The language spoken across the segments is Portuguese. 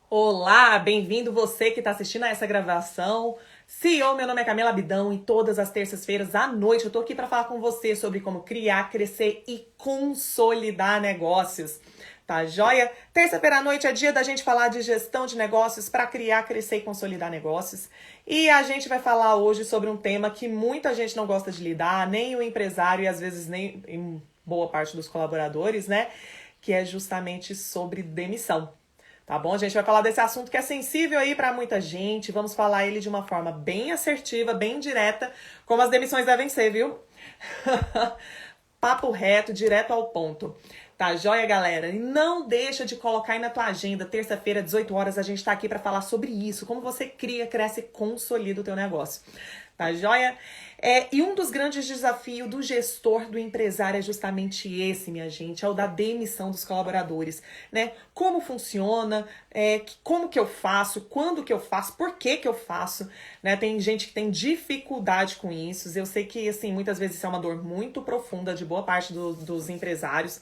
Olá, bem-vindo você que está assistindo a essa gravação. CEO, meu nome é Camila Abidão e todas as terças-feiras à noite eu tô aqui para falar com você sobre como criar, crescer e consolidar negócios. Tá joia? Terça-feira à noite é dia da gente falar de gestão de negócios para criar, crescer e consolidar negócios. E a gente vai falar hoje sobre um tema que muita gente não gosta de lidar, nem o empresário e às vezes nem em boa parte dos colaboradores, né? Que é justamente sobre demissão. Tá bom? A gente vai falar desse assunto que é sensível aí para muita gente. Vamos falar ele de uma forma bem assertiva, bem direta, como as demissões devem ser, viu? Papo reto, direto ao ponto. Tá joia, galera? E não deixa de colocar aí na tua agenda, terça-feira, 18 horas, a gente tá aqui para falar sobre isso, como você cria, cresce e consolida o teu negócio. Tá joia? E um dos grandes desafios do gestor, do empresário, é justamente esse, minha gente, é o da demissão dos colaboradores, né? Como funciona, como que eu faço, quando que eu faço, por que que eu faço, né? Tem gente que tem dificuldade com isso, eu sei que, assim, muitas vezes isso é uma dor muito profunda de boa parte dos empresários.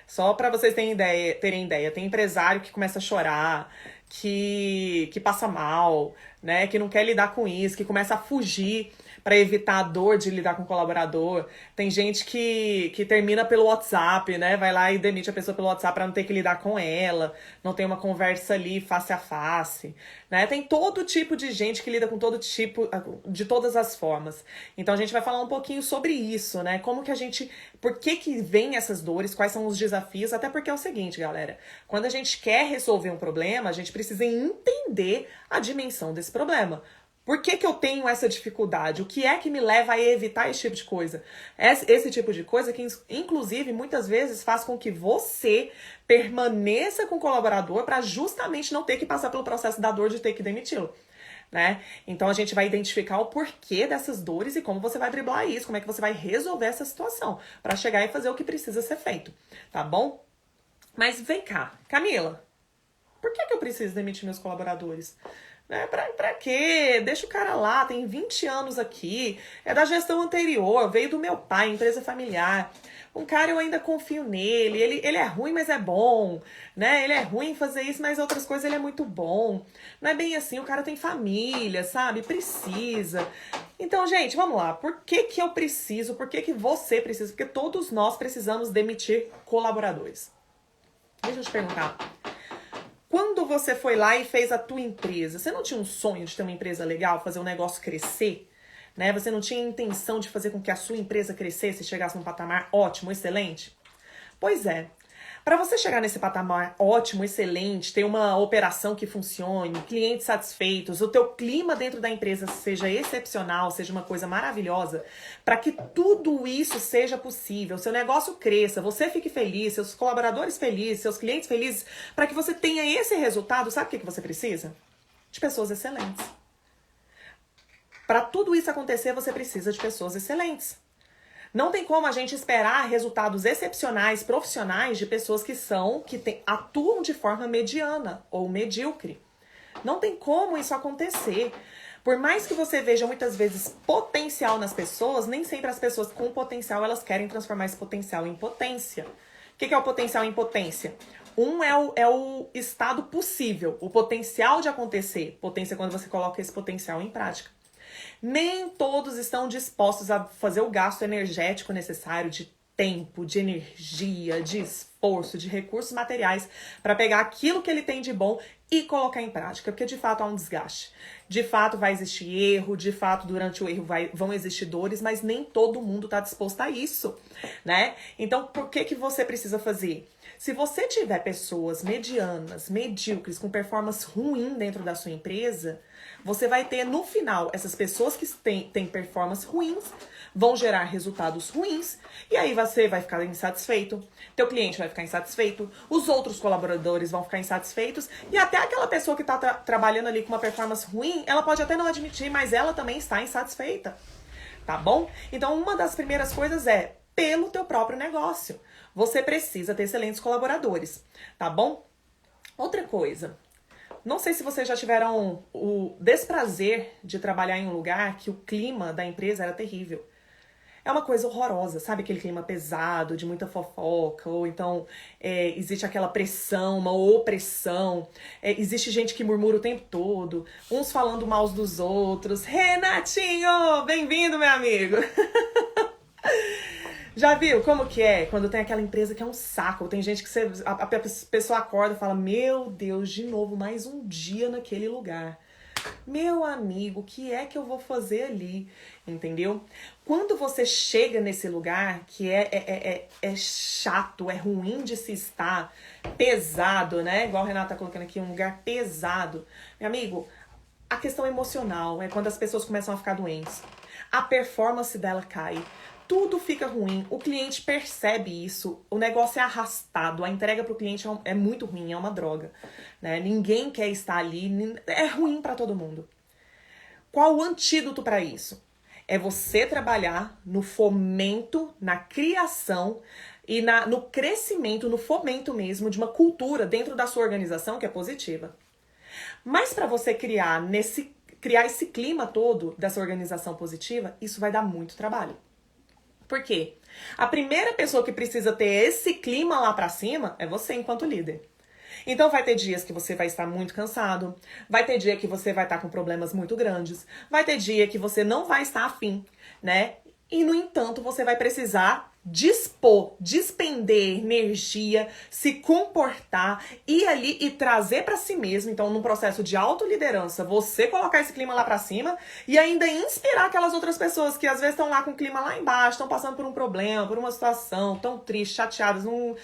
Só para vocês terem ideia, tem empresário que começa a chorar, que passa mal, né? Que não quer lidar com isso, que começa a fugir para evitar a dor de lidar com o colaborador. Tem gente que termina pelo WhatsApp, né? Vai lá e demite a pessoa pelo WhatsApp para não ter que lidar com ela, não tem uma conversa ali face a face, né? Tem todo tipo de gente que lida com todo tipo, de todas as formas. Então a gente vai falar um pouquinho sobre isso, né? Como que a gente, por que vem essas dores, quais são os desafios, até porque é o seguinte, galera, quando a gente quer resolver um problema, a gente precisa entender a dimensão desse problema. Por que que eu tenho essa dificuldade? O que é que me leva a evitar esse tipo de coisa? Esse tipo de coisa que, inclusive, muitas vezes faz com que você permaneça com o colaborador para justamente não ter que passar pelo processo da dor de ter que demiti-lo. Né? Então a gente vai identificar o porquê dessas dores e como você vai driblar isso, como é que você vai resolver essa situação para chegar e fazer o que precisa ser feito, tá bom? Mas vem cá, Camila, por que que eu preciso demitir meus colaboradores? Né? Pra quê? Deixa o cara lá, tem 20 anos aqui, é da gestão anterior, veio do meu pai, empresa familiar. Um cara eu ainda confio nele, ele é ruim, mas é bom, né? Ele é ruim em fazer isso, mas outras coisas ele é muito bom. Não é bem assim, o cara tem família, sabe? Precisa. Então, gente, vamos lá. Por que que eu preciso? Por que que você precisa? Porque todos nós precisamos demitir colaboradores. Deixa eu te perguntar. Quando você foi lá e fez a tua empresa, você não tinha um sonho de ter uma empresa legal, fazer um negócio crescer? Né? Você não tinha intenção de fazer com que a sua empresa crescesse e chegasse num patamar ótimo, excelente? Pois é. Para você chegar nesse patamar ótimo, excelente, ter uma operação que funcione, clientes satisfeitos, o teu clima dentro da empresa seja excepcional, seja uma coisa maravilhosa, para que tudo isso seja possível, seu negócio cresça, você fique feliz, seus colaboradores felizes, seus clientes felizes, para que você tenha esse resultado, sabe o que você precisa? De pessoas excelentes. Para tudo isso acontecer, você precisa de pessoas excelentes. Não tem como a gente esperar resultados excepcionais, profissionais, de pessoas que atuam de forma mediana ou medíocre. Não tem como isso acontecer. Por mais que você veja muitas vezes potencial nas pessoas, nem sempre as pessoas com potencial elas querem transformar esse potencial em potência. O que é o potencial em potência? É o estado possível, o potencial de acontecer. Potência é quando você coloca esse potencial em prática. Nem todos estão dispostos a fazer o gasto energético necessário de tempo, de energia, de esforço, de recursos materiais para pegar aquilo que ele tem de bom e colocar em prática, porque de fato há um desgaste. De fato vai existir erro, de fato durante o erro vão existir dores, mas nem todo mundo está disposto a isso, né? Então, por que você precisa fazer? Se você tiver pessoas medianas, medíocres, com performance ruim dentro da sua empresa, você vai ter no final essas pessoas que têm performance ruins, vão gerar resultados ruins, e aí você vai ficar insatisfeito, teu cliente vai ficar insatisfeito, os outros colaboradores vão ficar insatisfeitos, e até aquela pessoa que está trabalhando ali com uma performance ruim, ela pode até não admitir, mas ela também está insatisfeita, tá bom? Então, uma das primeiras coisas é pelo teu próprio negócio. Você precisa ter excelentes colaboradores, tá bom? Outra coisa, não sei se vocês já tiveram o desprazer de trabalhar em um lugar que o clima da empresa era terrível. É uma coisa horrorosa, sabe? Aquele clima pesado, de muita fofoca, ou então existe aquela pressão, uma opressão. Existe gente que murmura o tempo todo, uns falando mal dos outros. Renatinho, bem-vindo, meu amigo! Já viu como que é quando tem aquela empresa que é um saco? Tem gente que a pessoa acorda e fala, meu Deus, de novo, mais um dia naquele lugar. Meu amigo, o que é que eu vou fazer ali? Entendeu? Quando você chega nesse lugar que é chato, é ruim de se estar, pesado, né? Igual a Renata tá colocando aqui, um lugar pesado. Meu amigo, a questão emocional é quando as pessoas começam a ficar doentes. A performance dela cai. Tudo fica ruim, o cliente percebe isso, o negócio é arrastado, a entrega para o cliente é muito ruim, é uma droga, né? Ninguém quer estar ali, é ruim para todo mundo. Qual o antídoto para isso? É você trabalhar no fomento, na criação e no crescimento, no fomento mesmo de uma cultura dentro da sua organização que é positiva. Mas para você criar esse clima todo dessa organização positiva, isso vai dar muito trabalho. Por quê? A primeira pessoa que precisa ter esse clima lá pra cima é você enquanto líder. Então vai ter dias que você vai estar muito cansado, vai ter dia que você vai estar com problemas muito grandes, vai ter dia que você não vai estar afim, né? E no entanto você vai precisar despender energia, se comportar, ir ali e trazer para si mesmo. Então, num processo de autoliderança, você colocar esse clima lá para cima e ainda inspirar aquelas outras pessoas que às vezes estão lá com o clima lá embaixo, estão passando por um problema, por uma situação, tão triste, chateadas, com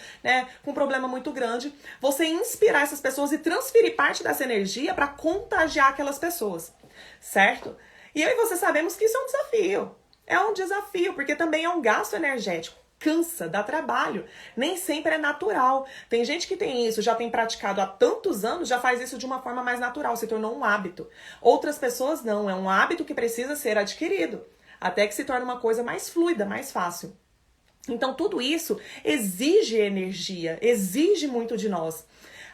um problema muito grande. Você inspirar essas pessoas e transferir parte dessa energia para contagiar aquelas pessoas, certo? E eu e você sabemos que isso é um desafio. É um desafio, porque também é um gasto energético. Cansa, dá trabalho. Nem sempre é natural. Tem gente que tem isso, já tem praticado há tantos anos, já faz isso de uma forma mais natural, se tornou um hábito. Outras pessoas não, é um hábito que precisa ser adquirido, até que se torne uma coisa mais fluida, mais fácil. Então tudo isso exige energia, exige muito de nós.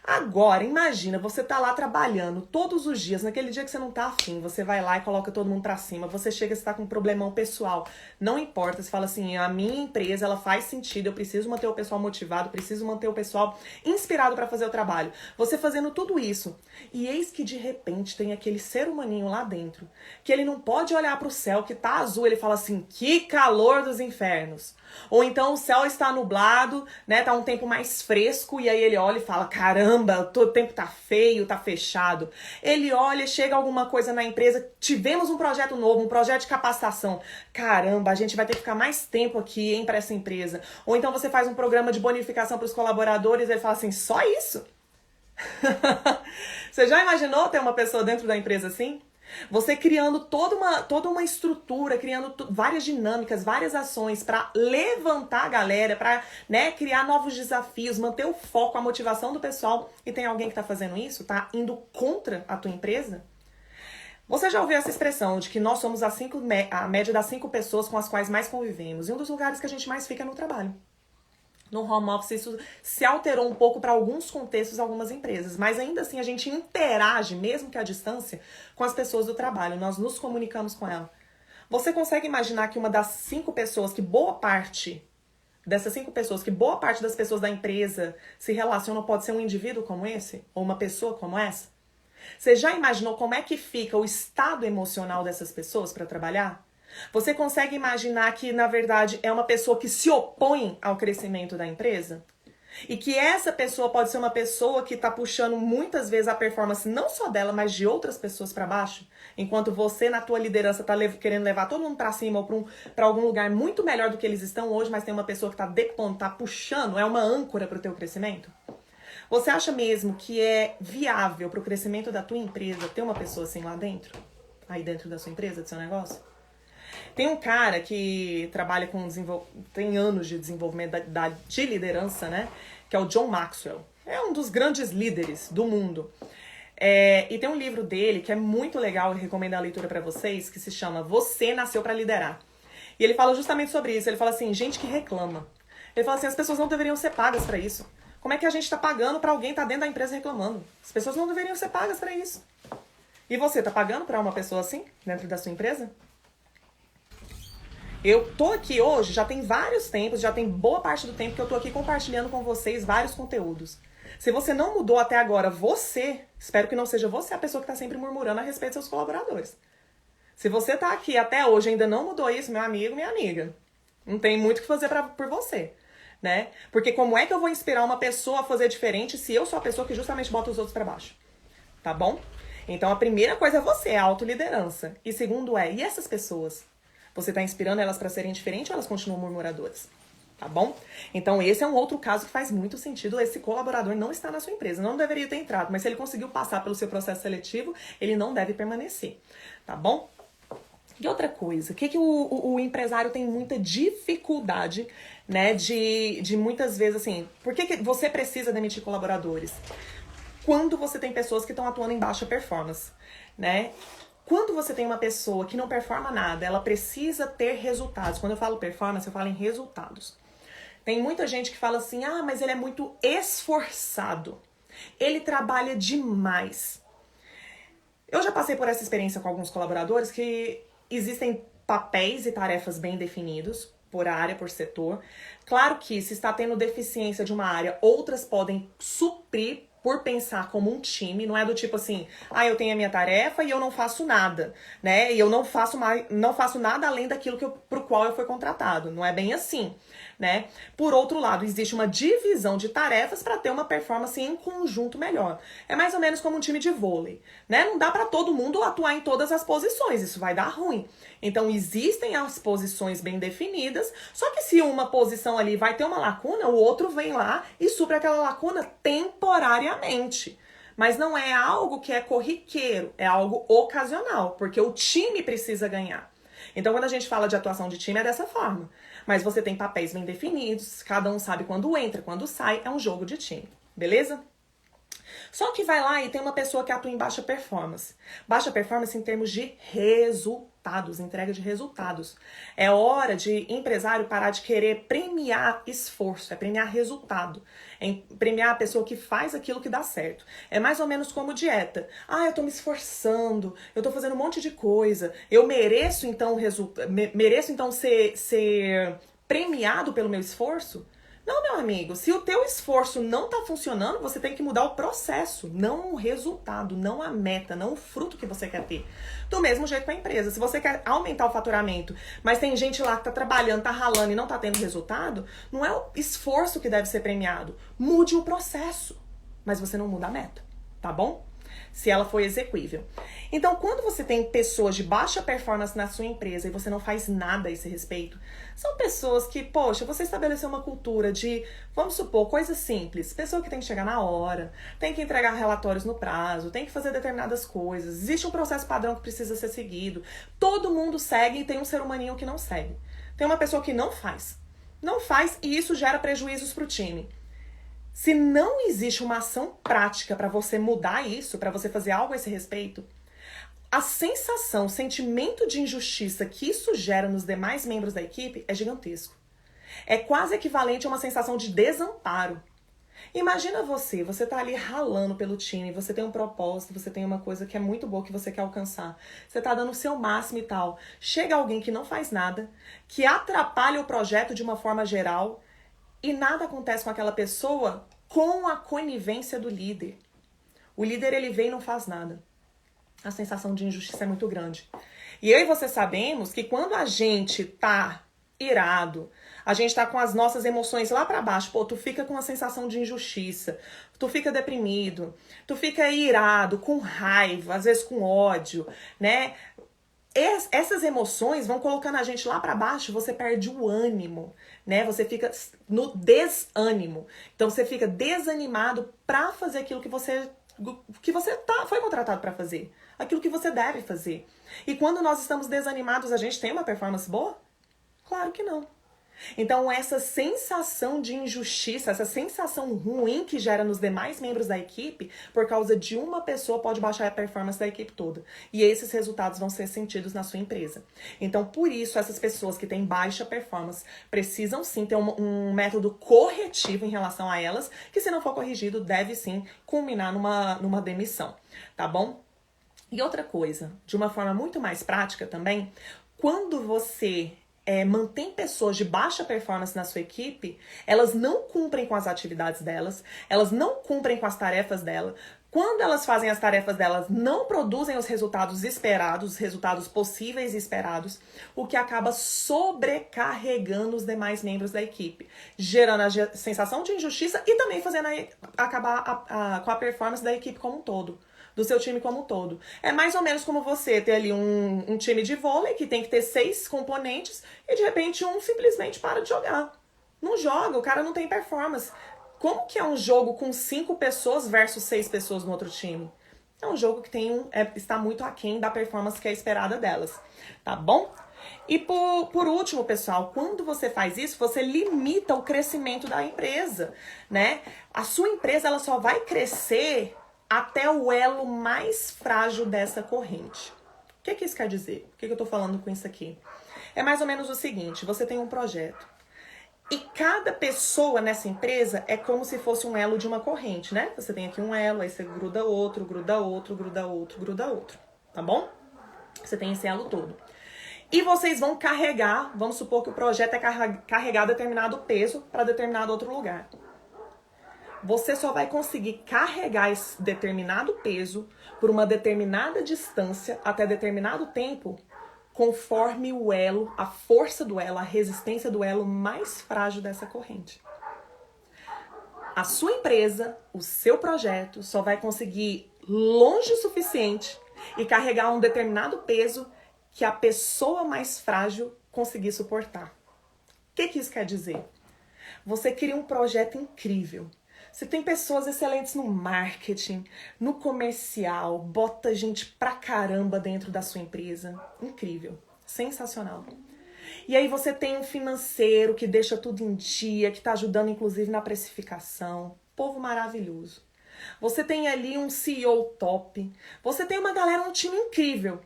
Agora, imagina, você tá lá trabalhando todos os dias, naquele dia que você não tá afim, você vai lá e coloca todo mundo pra cima, você chega, você tá com um problemão pessoal, não importa, você fala assim, a minha empresa, ela faz sentido, eu preciso manter o pessoal motivado, preciso manter o pessoal inspirado pra fazer o trabalho. Você fazendo tudo isso, e eis que de repente tem aquele ser humaninho lá dentro, que ele não pode olhar pro céu que tá azul, ele fala assim, que calor dos infernos. Ou então o céu está nublado, né? Tá um tempo mais fresco e aí ele olha e fala, caramba, todo tempo tá feio, tá fechado. Ele olha, chega alguma coisa na empresa, tivemos um projeto novo, um projeto de capacitação. Caramba, a gente vai ter que ficar mais tempo aqui, hein, para essa empresa. Ou então você faz um programa de bonificação para os colaboradores e ele fala assim, só isso? Você já imaginou ter uma pessoa dentro da empresa assim? Você criando toda uma estrutura, criando várias dinâmicas, várias ações para levantar a galera, para, né, criar novos desafios, manter o foco, a motivação do pessoal. E tem alguém que está fazendo isso? Está indo contra a tua empresa? Você já ouviu essa expressão de que nós somos a média das 5 pessoas com as quais mais convivemos? E um dos lugares que a gente mais fica é no trabalho. No home office isso se alterou um pouco para alguns contextos, algumas empresas, mas ainda assim a gente interage, mesmo que à distância, com as pessoas do trabalho, nós nos comunicamos com ela. Você consegue imaginar que uma das 5 pessoas, que boa parte dessas 5 pessoas, que boa parte das pessoas da empresa se relacionam pode ser um indivíduo como esse? Ou uma pessoa como essa? Você já imaginou como é que fica o estado emocional dessas pessoas para trabalhar? Você consegue imaginar que, na verdade, é uma pessoa que se opõe ao crescimento da empresa? E que essa pessoa pode ser uma pessoa que está puxando muitas vezes a performance não só dela, mas de outras pessoas para baixo? Enquanto você, na tua liderança, está querendo levar todo mundo para cima ou para algum lugar muito melhor do que eles estão hoje, mas tem uma pessoa que está depondo, está puxando, é uma âncora para o teu crescimento? Você acha mesmo que é viável para o crescimento da tua empresa ter uma pessoa assim lá dentro? Aí dentro da sua empresa, do seu negócio? Tem um cara que trabalha tem anos de desenvolvimento de liderança, né? Que é o John Maxwell. É um dos grandes líderes do mundo. E tem um livro dele que é muito legal, eu recomendo a leitura para vocês, que se chama Você Nasceu para Liderar. E ele fala justamente sobre isso. Ele fala assim, gente que reclama. Ele fala assim, as pessoas não deveriam ser pagas para isso. Como é que a gente tá pagando para alguém estar dentro da empresa reclamando? As pessoas não deveriam ser pagas para isso. E você tá pagando para uma pessoa assim, dentro da sua empresa? Eu tô aqui hoje, já tem vários tempos, já tem boa parte do tempo que eu tô aqui compartilhando com vocês vários conteúdos. Se você não mudou até agora, espero que não seja você a pessoa que tá sempre murmurando a respeito dos seus colaboradores. Se você tá aqui até hoje e ainda não mudou isso, meu amigo, minha amiga, não tem muito o que fazer por você, né? Porque como é que eu vou inspirar uma pessoa a fazer diferente se eu sou a pessoa que justamente bota os outros pra baixo? Tá bom? Então a primeira coisa é você, a autoliderança. E segundo e essas pessoas? Você tá inspirando elas pra serem diferentes ou elas continuam murmuradoras? Tá bom? Então esse é um outro caso que faz muito sentido. Esse colaborador não está na sua empresa, não deveria ter entrado, mas se ele conseguiu passar pelo seu processo seletivo, ele não deve permanecer, tá bom? E outra coisa, o que o empresário tem muita dificuldade, né, de muitas vezes assim, por que você precisa demitir colaboradores? Quando você tem pessoas que estão atuando em baixa performance, né? Quando você tem uma pessoa que não performa nada, ela precisa ter resultados. Quando eu falo performance, eu falo em resultados. Tem muita gente que fala assim, mas ele é muito esforçado. Ele trabalha demais. Eu já passei por essa experiência com alguns colaboradores que existem papéis e tarefas bem definidos, por área, por setor. Claro que se está tendo deficiência de uma área, outras podem suprir por pensar como um time, não é do tipo assim, eu tenho a minha tarefa e eu não faço nada, né? E eu não faço nada além daquilo pro qual eu fui contratado. Não é bem assim, né? Por outro lado, existe uma divisão de tarefas para ter uma performance em conjunto melhor. É mais ou menos como um time de vôlei, né? Não dá para todo mundo atuar em todas as posições, isso vai dar ruim. Então existem as posições bem definidas, só que se uma posição ali vai ter uma lacuna, o outro vem lá e supre aquela lacuna temporariamente. Mas não é algo que é corriqueiro, é algo ocasional, porque o time precisa ganhar. Então quando a gente fala de atuação de time é dessa forma. Mas você tem papéis bem definidos, cada um sabe quando entra, quando sai, é um jogo de time, beleza? Só que vai lá e tem uma pessoa que atua em baixa performance. Baixa performance em termos de resultados, entrega de resultados. É hora de empresário parar de querer premiar esforço, é premiar resultado. É premiar a pessoa que faz aquilo que dá certo. É mais ou menos como dieta. Eu tô me esforçando, eu tô fazendo um monte de coisa, eu mereço então ser premiado pelo meu esforço? Não, meu amigo, se o teu esforço não tá funcionando, você tem que mudar o processo, não o resultado, não a meta, não o fruto que você quer ter. Do mesmo jeito com a empresa. Se você quer aumentar o faturamento, mas tem gente lá que tá trabalhando, tá ralando e não tá tendo resultado, não é o esforço que deve ser premiado. Mude o processo, mas você não muda a meta, tá bom? Se ela for execuível. Então, quando você tem pessoas de baixa performance na sua empresa e você não faz nada a esse respeito, são pessoas que, você estabeleceu uma cultura de, vamos supor, coisas simples. Pessoa que tem que chegar na hora, tem que entregar relatórios no prazo, tem que fazer determinadas coisas. Existe um processo padrão que precisa ser seguido. Todo mundo segue e tem um ser humaninho que não segue. Tem uma pessoa que não faz. Não faz e isso gera prejuízos para o time. Se não existe uma ação prática para você mudar isso, para você fazer algo a esse respeito, a sensação, o sentimento de injustiça que isso gera nos demais membros da equipe é gigantesco. É quase equivalente a uma sensação de desamparo. Imagina você tá ali ralando pelo time, você tem um propósito, você tem uma coisa que é muito boa que você quer alcançar. Você tá dando o seu máximo e tal. Chega alguém que não faz nada, que atrapalha o projeto de uma forma geral, e nada acontece com aquela pessoa com a conivência do líder. O líder, ele vem e não faz nada. A sensação de injustiça é muito grande. E eu e você sabemos que quando a gente tá irado, a gente tá com as nossas emoções lá pra baixo, tu fica com a sensação de injustiça, tu fica deprimido, tu fica irado, com raiva, às vezes com ódio, né? Essas emoções vão colocando a gente lá pra baixo, você perde o ânimo, né? Você fica no desânimo. Então você fica desanimado pra fazer aquilo que você foi contratado pra fazer. Aquilo que você deve fazer. E quando nós estamos desanimados, a gente tem uma performance boa? Claro que não. Então essa sensação de injustiça, essa sensação ruim que gera nos demais membros da equipe, por causa de uma pessoa, pode baixar a performance da equipe toda. E esses resultados vão ser sentidos na sua empresa. Então, por isso, essas pessoas que têm baixa performance precisam sim ter um método corretivo em relação a elas, que se não for corrigido, deve sim culminar numa demissão, tá bom? E outra coisa, de uma forma muito mais prática também, quando você mantém pessoas de baixa performance na sua equipe, elas não cumprem com as atividades delas, elas não cumprem com as tarefas dela. Quando elas fazem as tarefas delas, não produzem os resultados esperados, os resultados possíveis e esperados, o que acaba sobrecarregando os demais membros da equipe, gerando a sensação de injustiça e também fazendo acabar com a performance da equipe como um todo, do seu time como um todo. É mais ou menos como você ter ali um time de vôlei que tem que ter 6 componentes e de repente um simplesmente para de jogar. Não joga, o cara não tem performance. Como que é um jogo com 5 pessoas versus 6 pessoas no outro time? É um jogo que está muito aquém da performance que é esperada delas, tá bom? E por último, pessoal, quando você faz isso, você limita o crescimento da empresa, né? A sua empresa ela só vai crescer até o elo mais frágil dessa corrente. O que isso quer dizer? Por que eu tô falando com isso aqui? É mais ou menos o seguinte, você tem um projeto. E cada pessoa nessa empresa é como se fosse um elo de uma corrente, né? Você tem aqui um elo, aí você gruda outro, gruda outro, gruda outro, gruda outro, tá bom? Você tem esse elo todo. E vocês vão carregar, vamos supor que o projeto é carregar determinado peso para determinado outro lugar. Você só vai conseguir carregar esse determinado peso por uma determinada distância até determinado tempo, conforme o elo, a força do elo, a resistência do elo mais frágil dessa corrente. A sua empresa, o seu projeto, só vai conseguir longe o suficiente e carregar um determinado peso que a pessoa mais frágil conseguir suportar. O que isso quer dizer? Você cria um projeto incrível. Você tem pessoas excelentes no marketing, no comercial, bota gente pra caramba dentro da sua empresa. Incrível, sensacional. E aí você tem um financeiro que deixa tudo em dia, que tá ajudando inclusive na precificação. Povo maravilhoso. Você tem ali um CEO top. Você tem uma galera, um time incrível.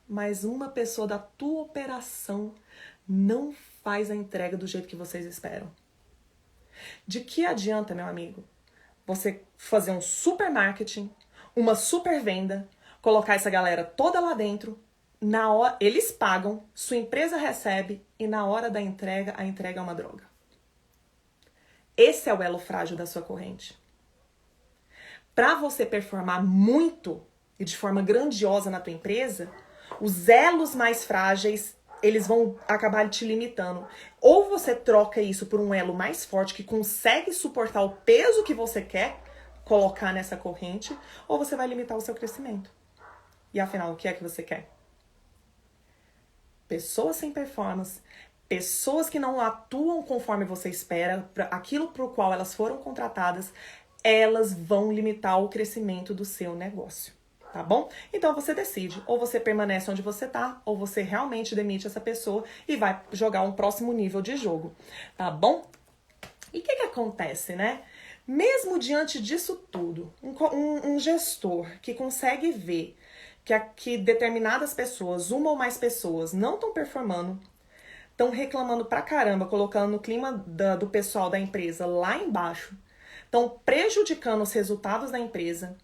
Mas uma pessoa da tua operação não faz a entrega do jeito que vocês esperam. De que adianta, meu amigo, você fazer um super marketing, uma super venda, colocar essa galera toda lá dentro, na hora eles pagam, sua empresa recebe e na hora da entrega, a entrega é uma droga. Esse é o elo frágil da sua corrente. Para você performar muito e de forma grandiosa na tua empresa, os elos mais frágeis eles vão acabar te limitando. Ou você troca isso por um elo mais forte que consegue suportar o peso que você quer colocar nessa corrente, ou você vai limitar o seu crescimento. E afinal, o que é que você quer? Pessoas sem performance, pessoas que não atuam conforme você espera, aquilo para o qual elas foram contratadas, elas vão limitar o crescimento do seu negócio. Tá bom? Então você decide, ou você permanece onde você tá, ou você realmente demite essa pessoa e vai jogar um próximo nível de jogo, tá bom? E o que acontece, né? Mesmo diante disso tudo, um gestor que consegue ver que determinadas pessoas, uma ou mais pessoas, não estão performando, estão reclamando pra caramba, colocando no clima do pessoal da empresa lá embaixo, estão prejudicando os resultados da empresa,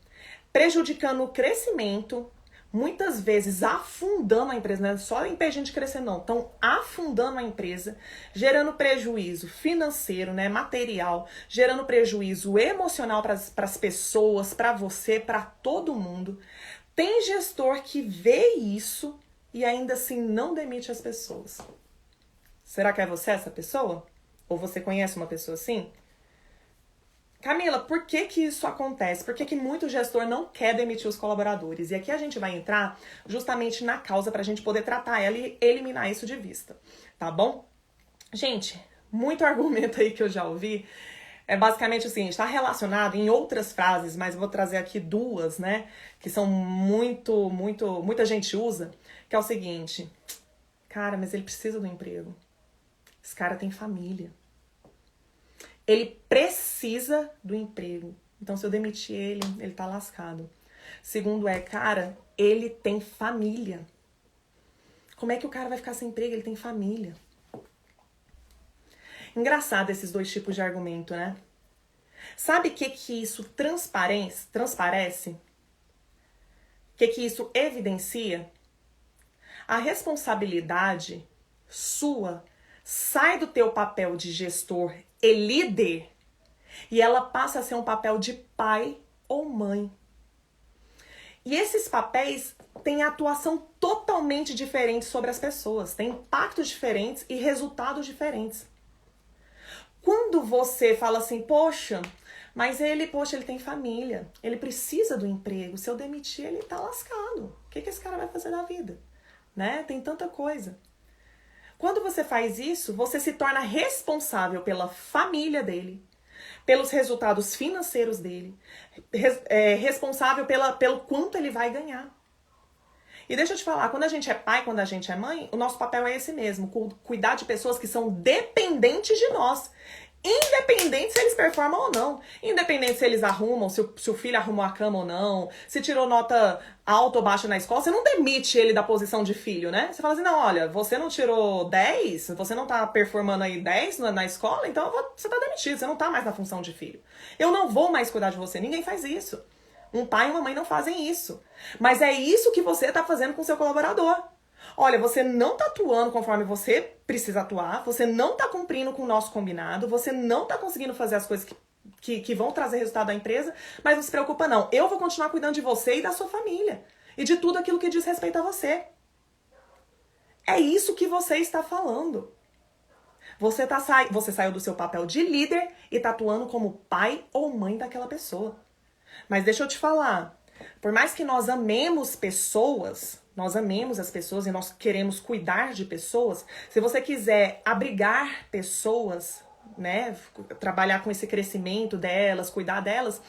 prejudicando o crescimento, muitas vezes afundando a empresa, não é só impedindo de crescer não, estão afundando a empresa, gerando prejuízo financeiro, né, material, gerando prejuízo emocional para as pessoas, para você, para todo mundo. Tem gestor que vê isso e ainda assim não demite as pessoas. Será que é você essa pessoa? Ou você conhece uma pessoa assim? Camila, por que isso acontece? Por que muito gestor não quer demitir os colaboradores? E aqui a gente vai entrar justamente na causa para a gente poder tratar ela e eliminar isso de vista, tá bom? Gente, muito argumento aí que eu já ouvi é basicamente o seguinte, está relacionado em outras frases, mas eu vou trazer aqui duas, né? Que são muita gente usa, que é o seguinte, cara, mas ele precisa do emprego. Esse cara tem família. Ele precisa do emprego. Então, se eu demitir ele tá lascado. Segundo cara, ele tem família. Como é que o cara vai ficar sem emprego? Ele tem família. Engraçado esses dois tipos de argumento, né? Sabe o que isso transparece? O que isso evidencia? A responsabilidade sua sai do teu papel de gestor e líder e ela passa a ser um papel de pai ou mãe. E esses papéis têm atuação totalmente diferente sobre as pessoas, têm impactos diferentes e resultados diferentes. Quando você fala assim, poxa, ele tem família, ele precisa do emprego, se eu demitir ele tá lascado. O que esse cara vai fazer da vida? Né? Tem tanta coisa. Quando você faz isso, você se torna responsável pela família dele, pelos resultados financeiros dele, responsável pelo quanto ele vai ganhar. E deixa eu te falar, quando a gente é pai, quando a gente é mãe, o nosso papel é esse mesmo, cuidar de pessoas que são dependentes de nós. Independente se eles performam ou não. Independente se eles arrumam, se o filho arrumou a cama ou não, se tirou nota alta ou baixa na escola, você não demite ele da posição de filho, né? Você fala assim, não, olha, você não tirou 10, você não tá performando aí 10 na escola, então você tá demitido, você não tá mais na função de filho. Eu não vou mais cuidar de você, ninguém faz isso. Um pai e uma mãe não fazem isso. Mas é isso que você tá fazendo com o seu colaborador. Olha, você não tá atuando conforme você precisa atuar, você não tá cumprindo com o nosso combinado, você não tá conseguindo fazer as coisas que vão trazer resultado à empresa, mas não se preocupa não, eu vou continuar cuidando de você e da sua família, e de tudo aquilo que diz respeito a você. É isso que você está falando. Você saiu do seu papel de líder e tá atuando como pai ou mãe daquela pessoa. Mas deixa eu te falar, por mais que nós amemos as pessoas e nós queremos cuidar de pessoas, se você quiser abrigar pessoas, né, trabalhar com esse crescimento delas, cuidar delas,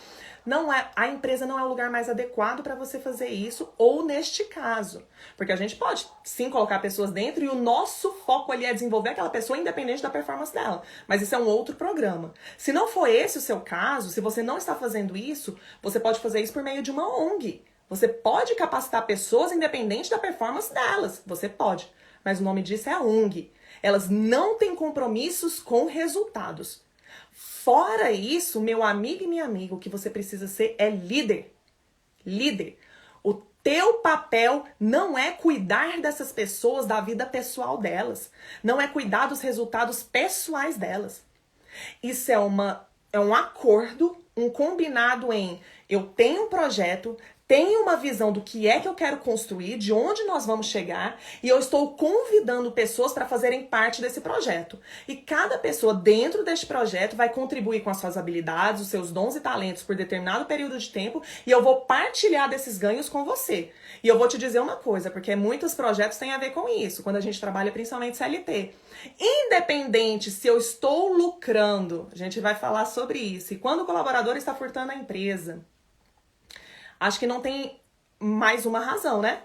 a empresa não é o lugar mais adequado para você fazer isso, ou neste caso. Porque a gente pode sim colocar pessoas dentro e o nosso foco ali é desenvolver aquela pessoa independente da performance dela. Mas isso é um outro programa. Se não for esse o seu caso, se você não está fazendo isso, você pode fazer isso por meio de uma ONG. Você pode capacitar pessoas independente da performance delas. Você pode. Mas o nome disso é a ONG. Elas não têm compromissos com resultados. Fora isso, meu amigo e minha amiga, o que você precisa ser é líder. Líder. O teu papel não é cuidar dessas pessoas, da vida pessoal delas. Não é cuidar dos resultados pessoais delas. Isso é um acordo, um combinado em eu tenho um projeto, tenho uma visão do que é que eu quero construir, de onde nós vamos chegar, e eu estou convidando pessoas para fazerem parte desse projeto. E cada pessoa dentro deste projeto vai contribuir com as suas habilidades, os seus dons e talentos por determinado período de tempo, e eu vou partilhar desses ganhos com você. E eu vou te dizer uma coisa, porque muitos projetos têm a ver com isso, quando a gente trabalha principalmente CLT. Independente se eu estou lucrando, a gente vai falar sobre isso, e quando o colaborador está furtando a empresa, acho que não tem mais uma razão, né?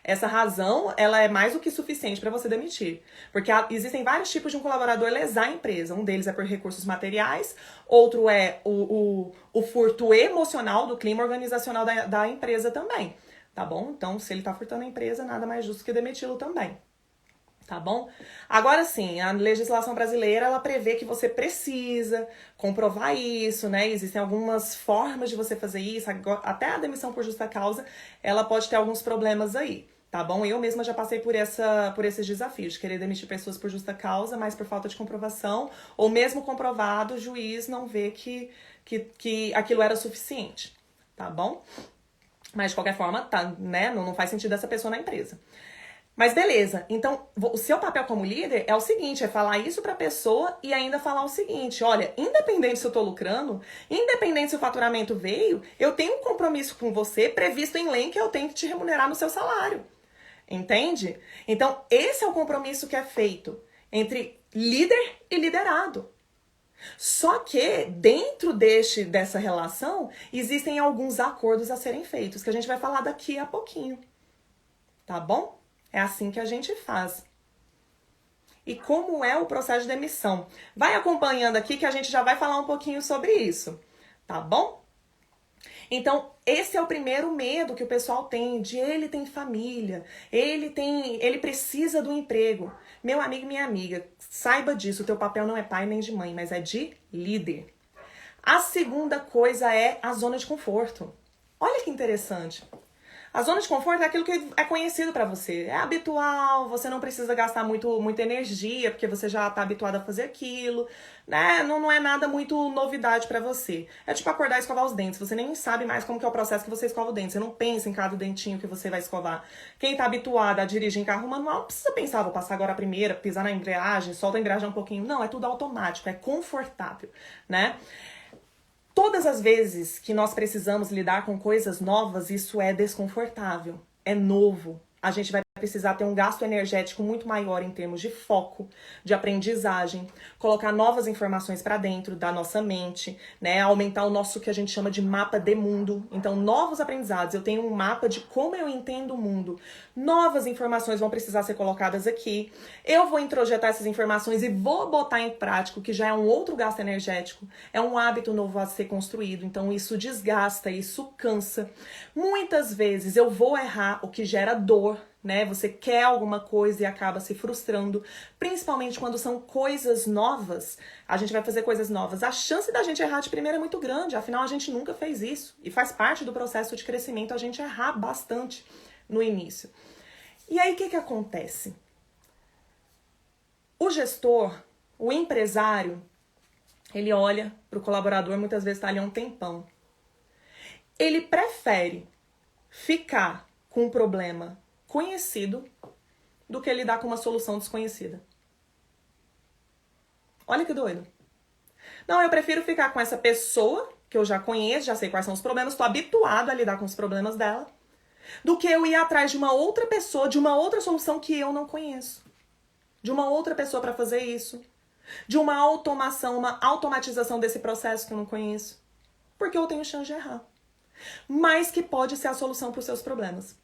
Essa razão, ela é mais do que suficiente para você demitir. Porque existem vários tipos de um colaborador lesar a empresa. Um deles é por recursos materiais, outro é o furto emocional do clima organizacional da empresa também. Tá bom? Então, se ele tá furtando a empresa, nada mais justo que demiti-lo também. Tá bom? Agora sim, a legislação brasileira, ela prevê que você precisa comprovar isso, né? Existem algumas formas de você fazer isso, até a demissão por justa causa, ela pode ter alguns problemas aí, tá bom? Eu mesma já passei por esses desafios, de querer demitir pessoas por justa causa, mas por falta de comprovação, ou mesmo comprovado, o juiz não vê que aquilo era suficiente, tá bom? Mas de qualquer forma, tá, né? Não faz sentido essa pessoa na empresa. Mas beleza, então o seu papel como líder é o seguinte, é falar isso pra pessoa e ainda falar o seguinte, olha, independente se eu tô lucrando, independente se o faturamento veio, eu tenho um compromisso com você previsto em lei que eu tenho que te remunerar no seu salário, entende? Então esse é o compromisso que é feito entre líder e liderado. Só que dentro dessa relação existem alguns acordos a serem feitos, que a gente vai falar daqui a pouquinho, tá bom? É assim que a gente faz. E como é o processo de demissão? Vai acompanhando aqui que a gente já vai falar um pouquinho sobre isso, tá bom? Então, esse é o primeiro medo que o pessoal tem, de ele tem família, ele precisa do emprego. Meu amigo e minha amiga, saiba disso, o teu papel não é pai nem de mãe, mas é de líder. A segunda coisa é a zona de conforto. Olha que interessante. A zona de conforto é aquilo que é conhecido pra você. É habitual, você não precisa gastar muita energia, porque você já tá habituado a fazer aquilo, né? Não é nada muito novidade pra você. É tipo acordar e escovar os dentes. Você nem sabe mais como que é o processo que você escova o dente. Você não pensa em cada dentinho que você vai escovar. Quem tá habituado a dirigir em carro manual, não precisa pensar, vou passar agora a primeira, pisar na embreagem, solta a embreagem um pouquinho. Não, é tudo automático, é confortável, né? Todas as vezes que nós precisamos lidar com coisas novas, isso é desconfortável, é novo. A gente vai precisar ter um gasto energético muito maior em termos de foco, de aprendizagem, colocar novas informações para dentro da nossa mente, né? Aumentar o nosso que a gente chama de mapa de mundo. Então, novos aprendizados. Eu tenho um mapa de como eu entendo o mundo. Novas informações vão precisar ser colocadas aqui. Eu vou introjetar essas informações e vou botar em prática, que já é um outro gasto energético. É um hábito novo a ser construído. Então, isso desgasta, isso cansa. Muitas vezes eu vou errar, o que gera dor, né? Você quer alguma coisa e acaba se frustrando, principalmente quando são coisas novas. A gente vai fazer coisas novas. A chance da gente errar de primeira é muito grande, afinal a gente nunca fez isso. E faz parte do processo de crescimento a gente errar bastante no início. E aí o que acontece? O gestor, o empresário, ele olha para o colaborador, muitas vezes está ali há um tempão. Ele prefere ficar com um problema conhecido do que lidar com uma solução desconhecida. Olha que doido. Não, eu prefiro ficar com essa pessoa que eu já conheço, já sei quais são os problemas, estou habituado a lidar com os problemas dela, do que eu ir atrás de uma outra pessoa, de uma outra solução que eu não conheço. De uma outra pessoa para fazer isso. De uma automação, uma automatização desse processo que eu não conheço. Porque eu tenho chance de errar. Mas que pode ser a solução para os seus problemas.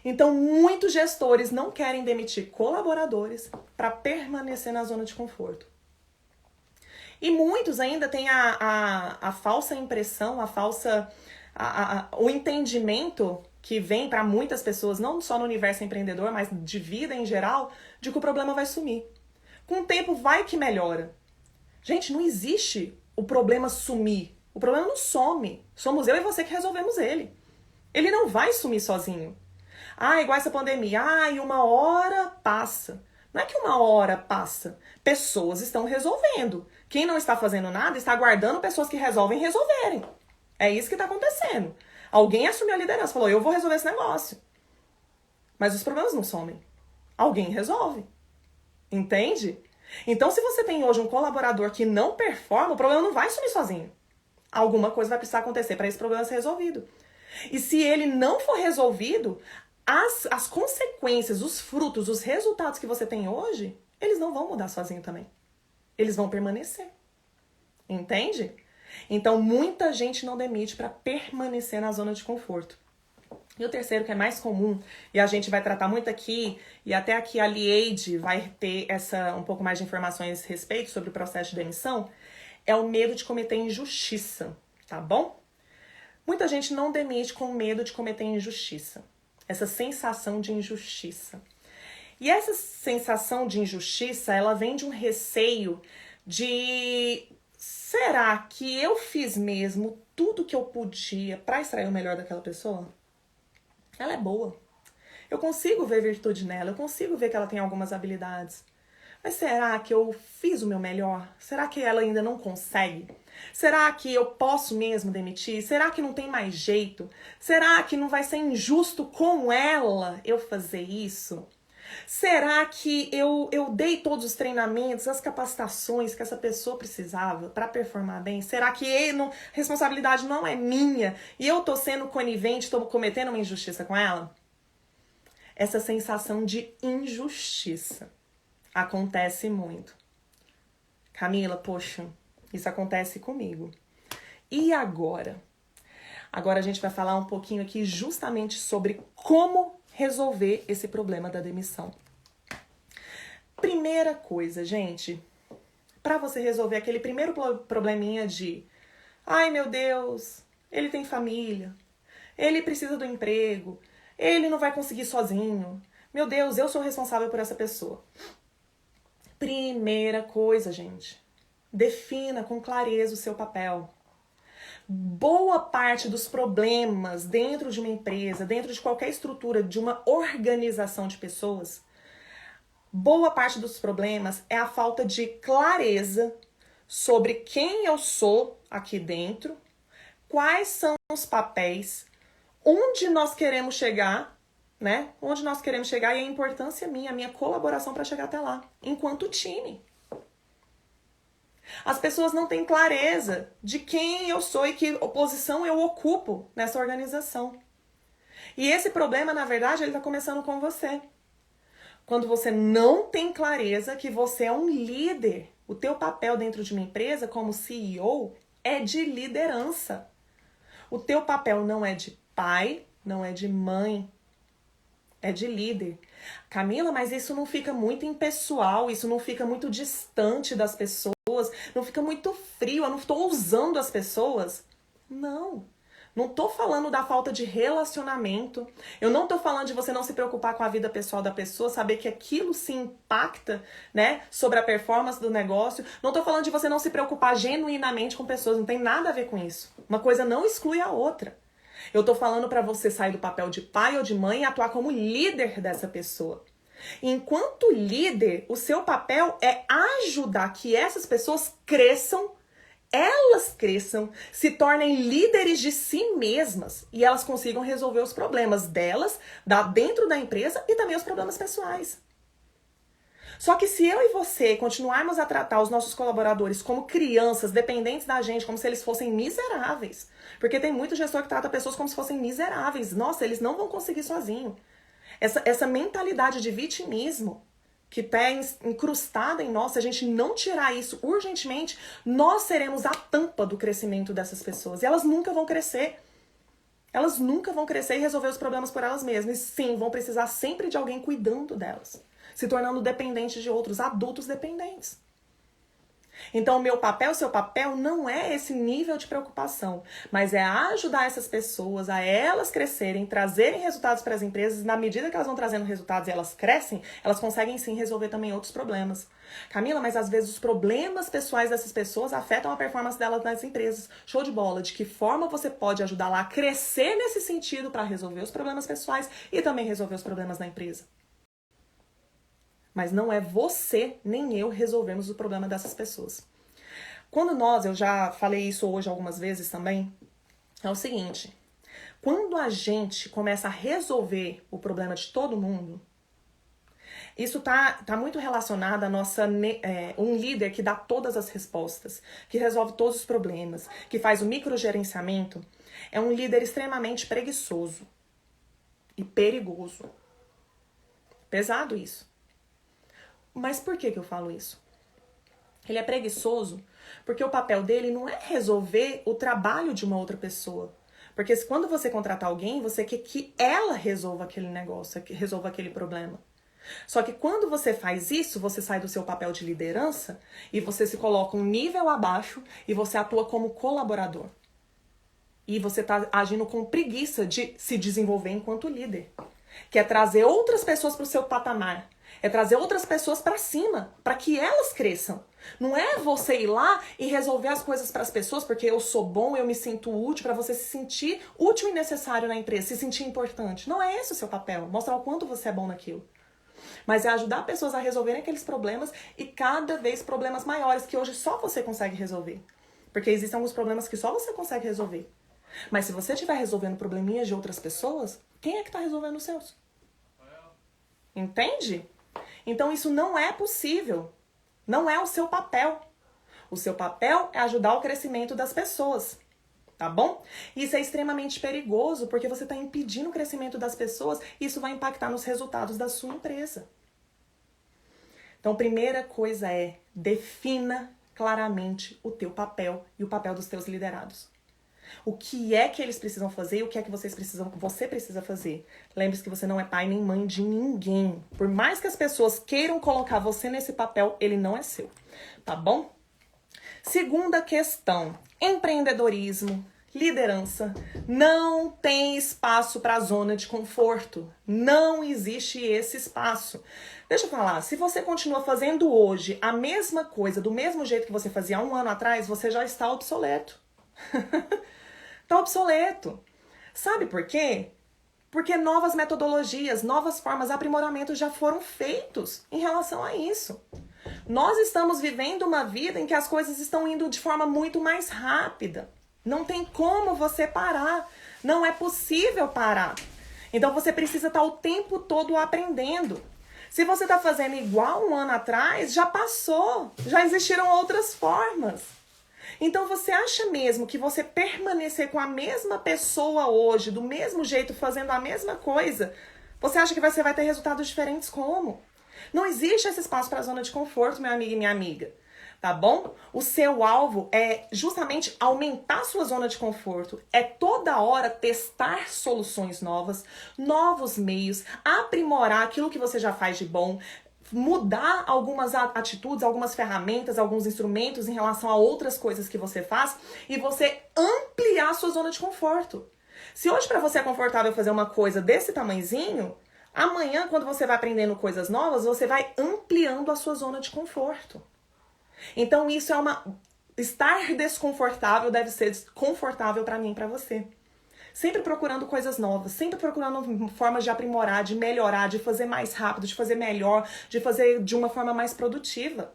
Então, muitos gestores não querem demitir colaboradores para permanecer na zona de conforto. E muitos ainda têm a falsa impressão, o entendimento que vem para muitas pessoas, não só no universo empreendedor, mas de vida em geral, de que o problema vai sumir. Com o tempo vai que melhora. Gente, não existe o problema sumir. O problema não some. Somos eu e você que resolvemos ele. Ele não vai sumir sozinho. Ah, igual essa pandemia. Ah, e uma hora passa. Não é que uma hora passa. Pessoas estão resolvendo. Quem não está fazendo nada está aguardando pessoas que resolvem resolverem. É isso que está acontecendo. Alguém assumiu a liderança, falou, eu vou resolver esse negócio. Mas os problemas não somem. Alguém resolve. Entende? Então, se você tem hoje um colaborador que não performa, o problema não vai sumir sozinho. Alguma coisa vai precisar acontecer para esse problema ser resolvido. E se ele não for resolvido, as consequências, os frutos, os resultados que você tem hoje, eles não vão mudar sozinho também. Eles vão permanecer. Entende? Então, muita gente não demite para permanecer na zona de conforto. E o terceiro, que é mais comum, e a gente vai tratar muito aqui, e até aqui a Liade vai ter um pouco mais de informações a respeito sobre o processo de demissão, é o medo de cometer injustiça, tá bom? Muita gente não demite com medo de cometer injustiça. Essa sensação de injustiça. E essa sensação de injustiça, ela vem de um receio de... Será que eu fiz mesmo tudo que eu podia para extrair o melhor daquela pessoa? Ela é boa. Eu consigo ver virtude nela, eu consigo ver que ela tem algumas habilidades. Mas será que eu fiz o meu melhor? Será que ela ainda não consegue? Será que eu posso mesmo demitir? Será que não tem mais jeito? Será que não vai ser injusto com ela eu fazer isso? Será que eu dei todos os treinamentos, as capacitações que essa pessoa precisava para performar bem? Será que responsabilidade não é minha e eu tô sendo conivente, tô cometendo uma injustiça com ela? Essa sensação de injustiça acontece muito. Camila, poxa, isso acontece comigo. E agora? Agora a gente vai falar um pouquinho aqui justamente sobre como resolver esse problema da demissão. Primeira coisa, gente, para você resolver aquele primeiro probleminha de ai meu Deus, ele tem família, ele precisa do emprego, ele não vai conseguir sozinho, meu Deus, eu sou responsável por essa pessoa. Primeira coisa, gente, defina com clareza o seu papel. Boa parte dos problemas dentro de uma empresa, dentro de qualquer estrutura, de uma organização de pessoas, boa parte dos problemas é a falta de clareza sobre quem eu sou aqui dentro, quais são os papéis, onde nós queremos chegar, né? Onde nós queremos chegar e a importância minha, a minha colaboração para chegar até lá, enquanto time. As pessoas não têm clareza de quem eu sou e que posição eu ocupo nessa organização. E esse problema, na verdade, ele está começando com você. Quando você não tem clareza que você é um líder, o teu papel dentro de uma empresa como CEO é de liderança. O teu papel não é de pai, não é de mãe, é de líder. Camila, mas isso não fica muito impessoal, isso não fica muito distante das pessoas, não fica muito frio, eu não estou usando as pessoas. Não tô falando da falta de relacionamento. Eu não tô falando de você não se preocupar com a vida pessoal da pessoa, saber que aquilo se impacta, né, sobre a performance do negócio. Não tô falando de você não se preocupar genuinamente com pessoas, não tem nada a ver com isso. Uma coisa não exclui a outra. Eu tô falando para você sair do papel de pai ou de mãe e atuar como líder dessa pessoa. Enquanto líder, o seu papel é ajudar que essas pessoas cresçam, se tornem líderes de si mesmas e elas consigam resolver os problemas delas, dentro da empresa e também os problemas pessoais. Só que se eu e você continuarmos a tratar os nossos colaboradores como crianças dependentes da gente, como se eles fossem miseráveis, porque tem muito gestor que trata pessoas como se fossem miseráveis. Nossa, eles não vão conseguir sozinho. Essa mentalidade de vitimismo que está incrustada em nós, se a gente não tirar isso urgentemente, nós seremos a tampa do crescimento dessas pessoas. E elas nunca vão crescer. Elas nunca vão crescer e resolver os problemas por elas mesmas. E sim, vão precisar sempre de alguém cuidando delas, se tornando dependentes de outros, adultos dependentes. Então, o meu papel, o seu papel não é esse nível de preocupação, mas é ajudar essas pessoas a elas crescerem, trazerem resultados para as empresas, e na medida que elas vão trazendo resultados e elas crescem, elas conseguem sim resolver também outros problemas. Camila, mas às vezes os problemas pessoais dessas pessoas afetam a performance delas nas empresas. Show de bola. De que forma você pode ajudar lá a crescer nesse sentido para resolver os problemas pessoais e também resolver os problemas na empresa? Mas não é você nem eu resolvemos o problema dessas pessoas. Eu já falei isso hoje algumas vezes também, é o seguinte: quando a gente começa a resolver o problema de todo mundo, isso tá muito relacionado a um líder que dá todas as respostas, que resolve todos os problemas, que faz o microgerenciamento, é um líder extremamente preguiçoso e perigoso. Pesado isso. Mas por que eu falo isso? Ele é preguiçoso porque o papel dele não é resolver o trabalho de uma outra pessoa. Porque quando você contratar alguém, você quer que ela resolva aquele negócio, que resolva aquele problema. Só que quando você faz isso, você sai do seu papel de liderança e você se coloca um nível abaixo e você atua como colaborador. E você está agindo com preguiça de se desenvolver enquanto líder. Que é trazer outras pessoas para o seu patamar. É trazer outras pessoas para cima, para que elas cresçam. Não é você ir lá e resolver as coisas para as pessoas porque eu sou bom, eu me sinto útil, para você se sentir útil e necessário na empresa, se sentir importante. Não é esse o seu papel, mostrar o quanto você é bom naquilo. Mas é ajudar pessoas a resolverem aqueles problemas e cada vez problemas maiores que hoje só você consegue resolver. Porque existem alguns problemas que só você consegue resolver. Mas se você estiver resolvendo probleminhas de outras pessoas, quem é que está resolvendo os seus? Entende? Então isso não é possível. Não é o seu papel. O seu papel é ajudar o crescimento das pessoas. Tá bom? Isso é extremamente perigoso porque você está impedindo o crescimento das pessoas e isso vai impactar nos resultados da sua empresa. Então, primeira coisa é defina claramente o teu papel e o papel dos teus liderados. O que é que eles precisam fazer e o que é que você precisa fazer. Lembre-se que você não é pai nem mãe de ninguém. Por mais que as pessoas queiram colocar você nesse papel, ele não é seu. Tá bom? Segunda questão. Empreendedorismo, liderança. Não tem espaço para a zona de conforto. Não existe esse espaço. Deixa eu falar, se você continua fazendo hoje a mesma coisa, do mesmo jeito que você fazia há um ano atrás, você já está obsoleto. Tá obsoleto. Sabe por quê? Porque novas metodologias, novas formas, aprimoramentos já foram feitos em relação a isso. Nós estamos vivendo uma vida em que as coisas estão indo de forma muito mais rápida. Não tem como você parar. Não é possível parar. Então você precisa estar o tempo todo aprendendo. Se você está fazendo igual um ano atrás, já passou. Já existiram outras formas. Então você acha mesmo que você permanecer com a mesma pessoa hoje, do mesmo jeito, fazendo a mesma coisa, você acha que você vai ter resultados diferentes como? Não existe esse espaço para a zona de conforto, meu amigo e minha amiga. Tá bom? O seu alvo é justamente aumentar a sua zona de conforto. É toda hora testar soluções novas, novos meios, aprimorar aquilo que você já faz de bom, mudar algumas atitudes, algumas ferramentas, alguns instrumentos em relação a outras coisas que você faz e você ampliar a sua zona de conforto. Se hoje para você é confortável fazer uma coisa desse tamanhozinho, amanhã quando você vai aprendendo coisas novas, você vai ampliando a sua zona de conforto. Então isso é estar desconfortável deve ser confortável para mim e para você. Sempre procurando coisas novas, sempre procurando formas de aprimorar, de melhorar, de fazer mais rápido, de fazer melhor, de fazer de uma forma mais produtiva.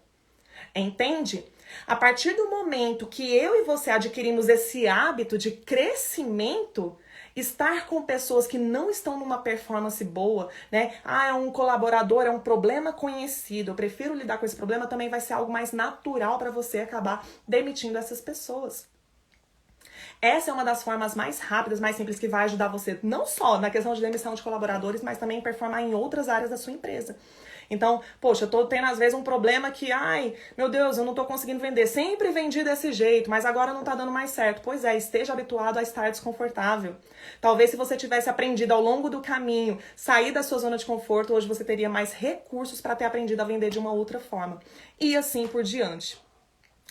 Entende? A partir do momento que eu e você adquirimos esse hábito de crescimento, estar com pessoas que não estão numa performance boa, né? É um colaborador, é um problema conhecido, eu prefiro lidar com esse problema, também vai ser algo mais natural para você acabar demitindo essas pessoas. Essa é uma das formas mais rápidas, mais simples que vai ajudar você, não só na questão de demissão de colaboradores, mas também performar em outras áreas da sua empresa. Então, poxa, eu tô tendo às vezes um problema que, meu Deus, eu não tô conseguindo vender. Sempre vendi desse jeito, mas agora não tá dando mais certo. Pois é, esteja habituado a estar desconfortável. Talvez se você tivesse aprendido ao longo do caminho, sair da sua zona de conforto, hoje você teria mais recursos para ter aprendido a vender de uma outra forma. E assim por diante.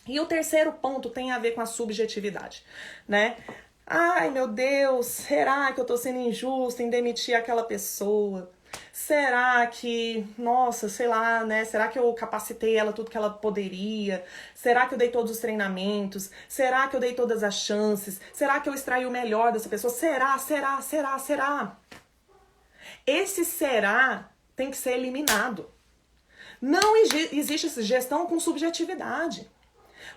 E o terceiro ponto tem a ver com a subjetividade, né? Meu Deus, será que eu tô sendo injusta em demitir aquela pessoa? Será que, nossa, sei lá, né? Será que eu capacitei ela tudo que ela poderia? Será que eu dei todos os treinamentos? Será que eu dei todas as chances? Será que eu extraí o melhor dessa pessoa? Será? Esse será tem que ser eliminado. Não existe gestão com subjetividade.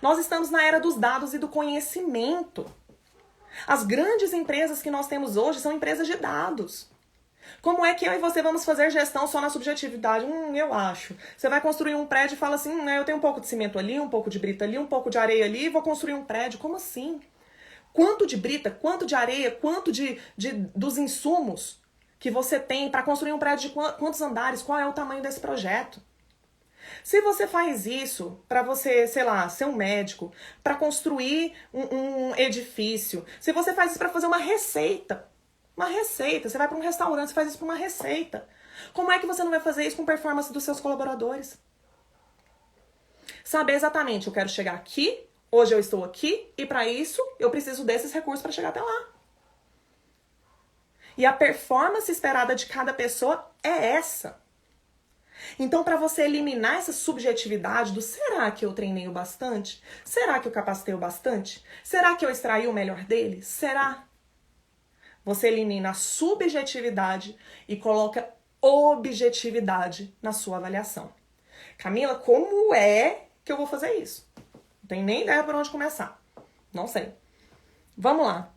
Nós estamos na era dos dados e do conhecimento. As grandes empresas que nós temos hoje são empresas de dados. Como é que eu e você vamos fazer gestão só na subjetividade? Eu acho. Você vai construir um prédio e fala assim, eu tenho um pouco de cimento ali, um pouco de brita ali, um pouco de areia ali, vou construir um prédio. Como assim? Quanto de brita, quanto de areia, quanto dos insumos que você tem para construir um prédio de quantos andares? Qual é o tamanho desse projeto? Se você faz isso para você, sei lá, ser um médico, para construir um edifício, se você faz isso para fazer uma receita, você vai para um restaurante, você faz isso para uma receita. Como é que você não vai fazer isso com performance dos seus colaboradores? Saber exatamente, eu quero chegar aqui, hoje eu estou aqui, e para isso eu preciso desses recursos para chegar até lá. E a performance esperada de cada pessoa é essa. Então, para você eliminar essa subjetividade do será que eu treinei o bastante? Será que eu capacitei o bastante? Será que eu extraí o melhor dele? Será? Você elimina a subjetividade e coloca objetividade na sua avaliação. Camila, como é que eu vou fazer isso? Não tenho nem ideia por onde começar. Não sei. Vamos lá.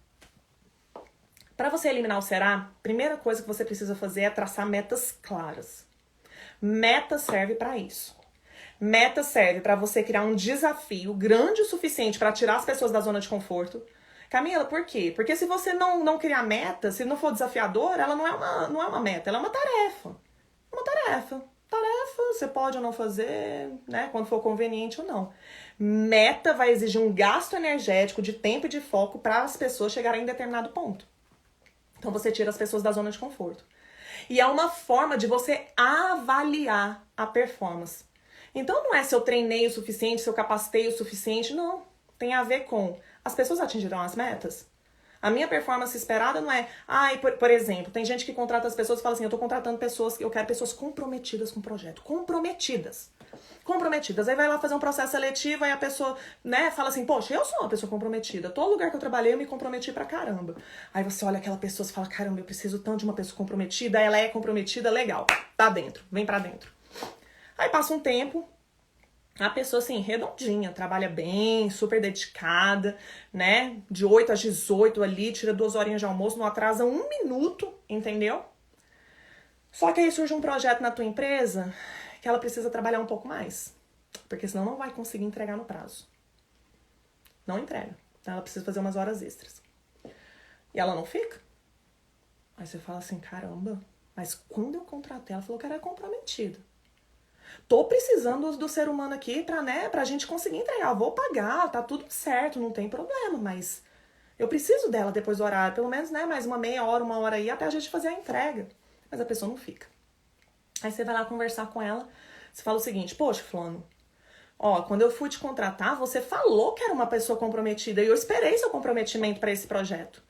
Para você eliminar o será, a primeira coisa que você precisa fazer é traçar metas claras. Meta serve para isso. Meta serve para você criar um desafio grande o suficiente para tirar as pessoas da zona de conforto. Camila, por quê? Porque se você não criar meta, se não for desafiador, ela não é uma meta, ela é uma tarefa. Uma tarefa. Tarefa, você pode ou não fazer, né? Quando for conveniente ou não. Meta vai exigir um gasto energético de tempo e de foco para as pessoas chegarem em determinado ponto. Então você tira as pessoas da zona de conforto. E é uma forma de você avaliar a performance. Então não é se eu treinei o suficiente, se eu capacitei o suficiente, não. Tem a ver com as pessoas atingiram as metas? A minha performance esperada não é... por exemplo, tem gente que contrata as pessoas e fala assim, eu tô contratando pessoas, eu quero pessoas comprometidas com o projeto. Comprometidas. comprometidas. Aí vai lá fazer um processo seletivo, aí a pessoa, né, fala assim, poxa, eu sou uma pessoa comprometida. Todo lugar que eu trabalhei, eu me comprometi pra caramba. Aí você olha aquela pessoa e fala, caramba, eu preciso tanto de uma pessoa comprometida, ela é comprometida, legal, tá dentro, vem pra dentro. Aí passa um tempo, a pessoa, assim, redondinha, trabalha bem, super dedicada, né, de 8 às 18 ali, tira 2 horinhas de almoço, não atrasa 1 minuto, entendeu? Só que aí surge um projeto na tua empresa que ela precisa trabalhar um pouco mais. Porque senão não vai conseguir entregar no prazo. Não entrega. Ela precisa fazer umas horas extras. E ela não fica. Aí você fala assim, caramba, mas quando eu contratei, ela falou que era comprometida. Tô precisando do ser humano aqui pra gente conseguir entregar. Vou pagar, tá tudo certo, não tem problema, mas eu preciso dela depois do horário. Pelo menos, né, mais uma meia hora, 1 hora aí, até a gente fazer a entrega. Mas a pessoa não fica. Aí você vai lá conversar com ela, você fala o seguinte, poxa, fulano, ó, quando eu fui te contratar, você falou que era uma pessoa comprometida e eu esperei seu comprometimento para esse projeto.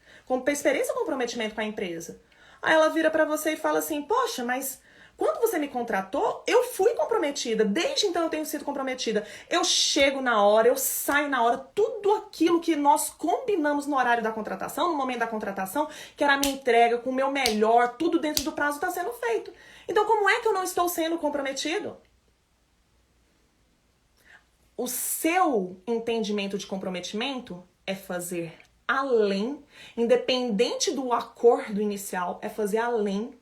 Esperei seu comprometimento com a empresa. Aí ela vira para você e fala assim, poxa, mas quando você me contratou, eu fui comprometida. Desde então eu tenho sido comprometida. Eu chego na hora, eu saio na hora. Tudo aquilo que nós combinamos no horário da contratação, no momento da contratação, que era a minha entrega com o meu melhor, tudo dentro do prazo está sendo feito. Então como é que eu não estou sendo comprometido? O seu entendimento de comprometimento é fazer além, independente do acordo inicial, é fazer além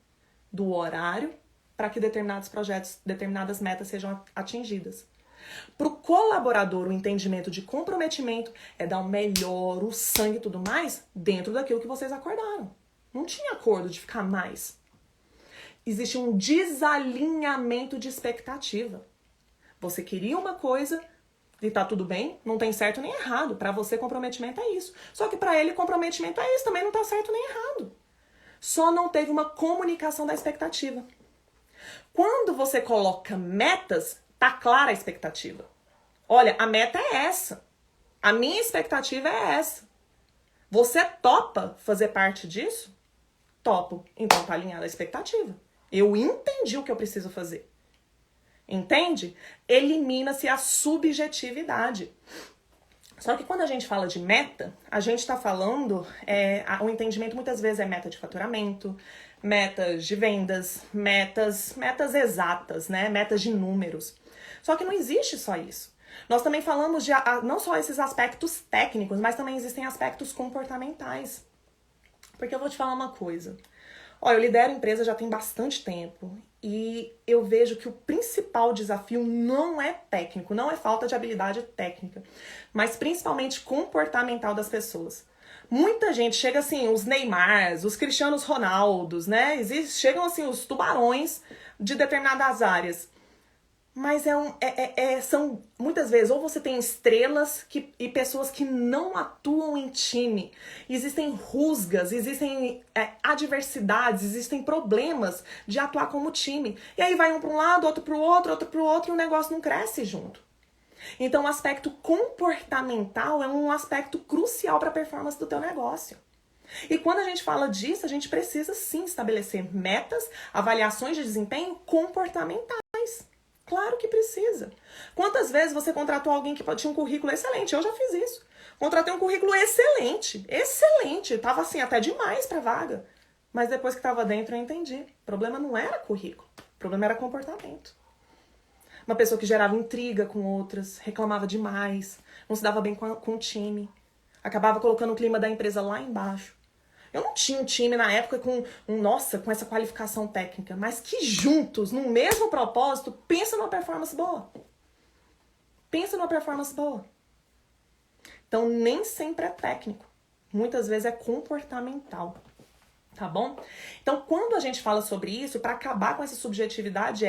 do horário para que determinados projetos, determinadas metas sejam atingidas. Para o colaborador, o entendimento de comprometimento é dar o melhor, o sangue e tudo mais dentro daquilo que vocês acordaram. Não tinha acordo de ficar mais. Existe um desalinhamento de expectativa. Você queria uma coisa e tá tudo bem, não tem certo nem errado. Para você, comprometimento é isso. Só que para ele, comprometimento é isso, também não tá certo nem errado. Só não teve uma comunicação da expectativa. Quando você coloca metas, tá clara a expectativa. Olha, a meta é essa. A minha expectativa é essa. Você topa fazer parte disso? Topo. Então tá alinhada a expectativa. Eu entendi o que eu preciso fazer. Entende? Elimina-se a subjetividade. Só que quando a gente fala de meta, a gente está falando, o entendimento muitas vezes é meta de faturamento, metas de vendas, metas exatas, né? Metas de números. Só que não existe só isso. Nós também falamos de não só esses aspectos técnicos, mas também existem aspectos comportamentais. Porque eu vou te falar uma coisa. Olha, eu lidero a empresa já tem bastante tempo e eu vejo que o principal desafio não é técnico, não é falta de habilidade técnica, mas principalmente comportamental das pessoas. Muita gente chega assim, os Neymars, os Cristianos Ronaldos, né? Chegam assim os tubarões de determinadas áreas. Mas são muitas vezes, ou você tem estrelas e pessoas que não atuam em time. Existem rusgas, existem adversidades, existem problemas de atuar como time. E aí vai um para um lado, outro para o outro, e o negócio não cresce junto. Então o aspecto comportamental é um aspecto crucial para a performance do teu negócio. E quando a gente fala disso, a gente precisa sim estabelecer metas, avaliações de desempenho comportamentais. Claro que precisa. Quantas vezes você contratou alguém que tinha um currículo excelente? Eu já fiz isso. Contratei um currículo excelente. Tava assim até demais pra vaga. Mas depois que tava dentro eu entendi. O problema não era currículo. O problema era comportamento. Uma pessoa que gerava intriga com outras, reclamava demais, não se dava bem com o time. Acabava colocando o clima da empresa lá embaixo. Eu não tinha um time na época com essa qualificação técnica, mas que juntos, no mesmo propósito, pensa numa performance boa. Pensa numa performance boa. Então, nem sempre é técnico. Muitas vezes é comportamental. Tá bom? Então, quando a gente fala sobre isso, para acabar com essa subjetividade,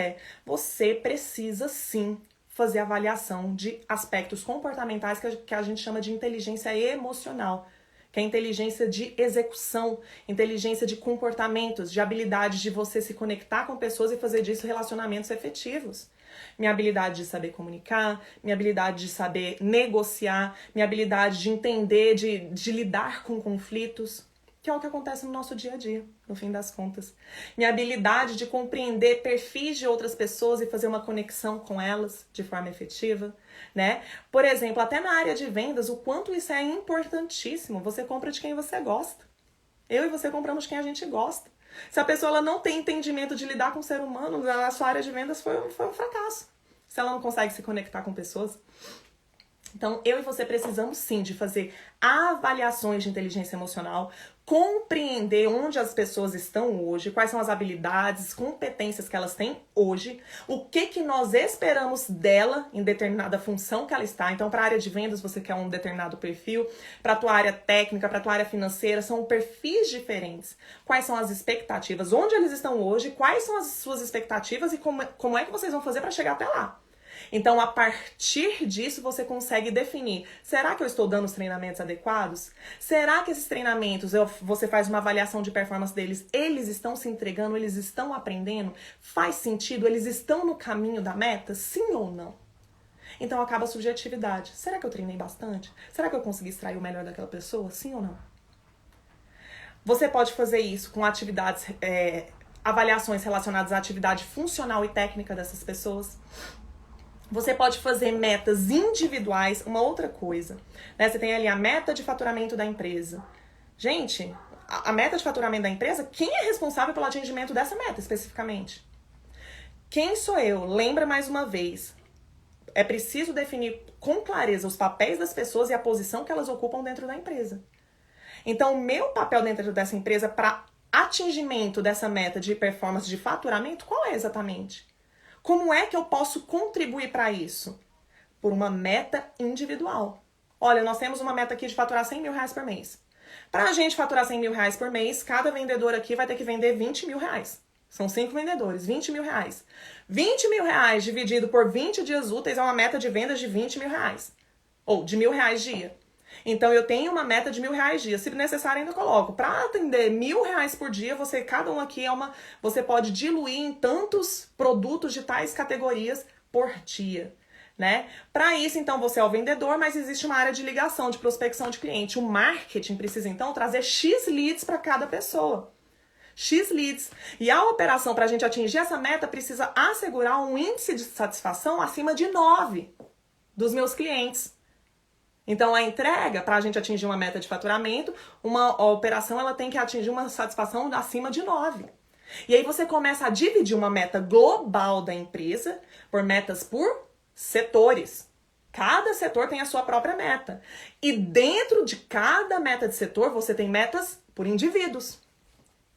você precisa sim fazer avaliação de aspectos comportamentais que a gente chama de inteligência emocional. Que é inteligência de execução, inteligência de comportamentos, de habilidade de você se conectar com pessoas e fazer disso relacionamentos efetivos. Minha habilidade de saber comunicar, minha habilidade de saber negociar, minha habilidade de entender, de lidar com conflitos. que é o que acontece no nosso dia a dia, no fim das contas. Minha habilidade de compreender perfis de outras pessoas e fazer uma conexão com elas de forma efetiva, né? Por exemplo, até na área de vendas, o quanto isso é importantíssimo. Você compra de quem você gosta. Eu e você compramos de quem a gente gosta. Se a pessoa ela não tem entendimento de lidar com o ser humano, a sua área de vendas foi um fracasso. Se ela não consegue se conectar com pessoas. Então, eu e você precisamos sim de fazer avaliações de inteligência emocional, compreender onde as pessoas estão hoje, quais são as habilidades, competências que elas têm hoje, o que nós esperamos dela em determinada função que ela está. Então, para a área de vendas, você quer um determinado perfil, para a tua área técnica, para a tua área financeira, são perfis diferentes. Quais são as expectativas, onde eles estão hoje, quais são as suas expectativas e como é que vocês vão fazer para chegar até lá. Então, a partir disso, você consegue definir, será que eu estou dando os treinamentos adequados? Será que esses treinamentos, você faz uma avaliação de performance deles, eles estão se entregando, eles estão aprendendo? Faz sentido? Eles estão no caminho da meta? Sim ou não? Então, acaba a subjetividade. Será que eu treinei bastante? Será que eu consegui extrair o melhor daquela pessoa? Sim ou não? Você pode fazer isso com atividades, avaliações relacionadas à atividade funcional e técnica dessas pessoas. Você pode fazer metas individuais, uma outra coisa, né? Você tem ali a meta de faturamento da empresa. Gente, a meta de faturamento da empresa, quem é responsável pelo atingimento dessa meta especificamente? Quem sou eu? Lembra mais uma vez. É preciso definir com clareza os papéis das pessoas e a posição que elas ocupam dentro da empresa. Então, o meu papel dentro dessa empresa para atingimento dessa meta de performance de faturamento, qual é exatamente? Como é que eu posso contribuir para isso? Por uma meta individual. Olha, nós temos uma meta aqui de faturar 100 mil reais por mês. Para a gente faturar 100 mil reais por mês, cada vendedor aqui vai ter que vender 20 mil reais. São 5 vendedores, 20 mil reais. 20 mil reais dividido por 20 dias úteis é uma meta de vendas de 20 mil reais. Ou de R$1.000 dia. Então, eu tenho uma meta de R$1.000 dia. Se necessário, ainda coloco. Para atender R$1.000 por dia, cada um aqui você pode diluir em tantos produtos de tais categorias por dia, né? Para isso, então, você é o vendedor, mas existe uma área de ligação, de prospecção de cliente. O marketing precisa, então, trazer X leads para cada pessoa. X leads. E a operação, para a gente atingir essa meta, precisa assegurar um índice de satisfação acima de 9 dos meus clientes. Então, a entrega, para a gente atingir uma meta de faturamento, a operação ela tem que atingir uma satisfação acima de 9. E aí você começa a dividir uma meta global da empresa por metas por setores. Cada setor tem a sua própria meta. E dentro de cada meta de setor, você tem metas por indivíduos.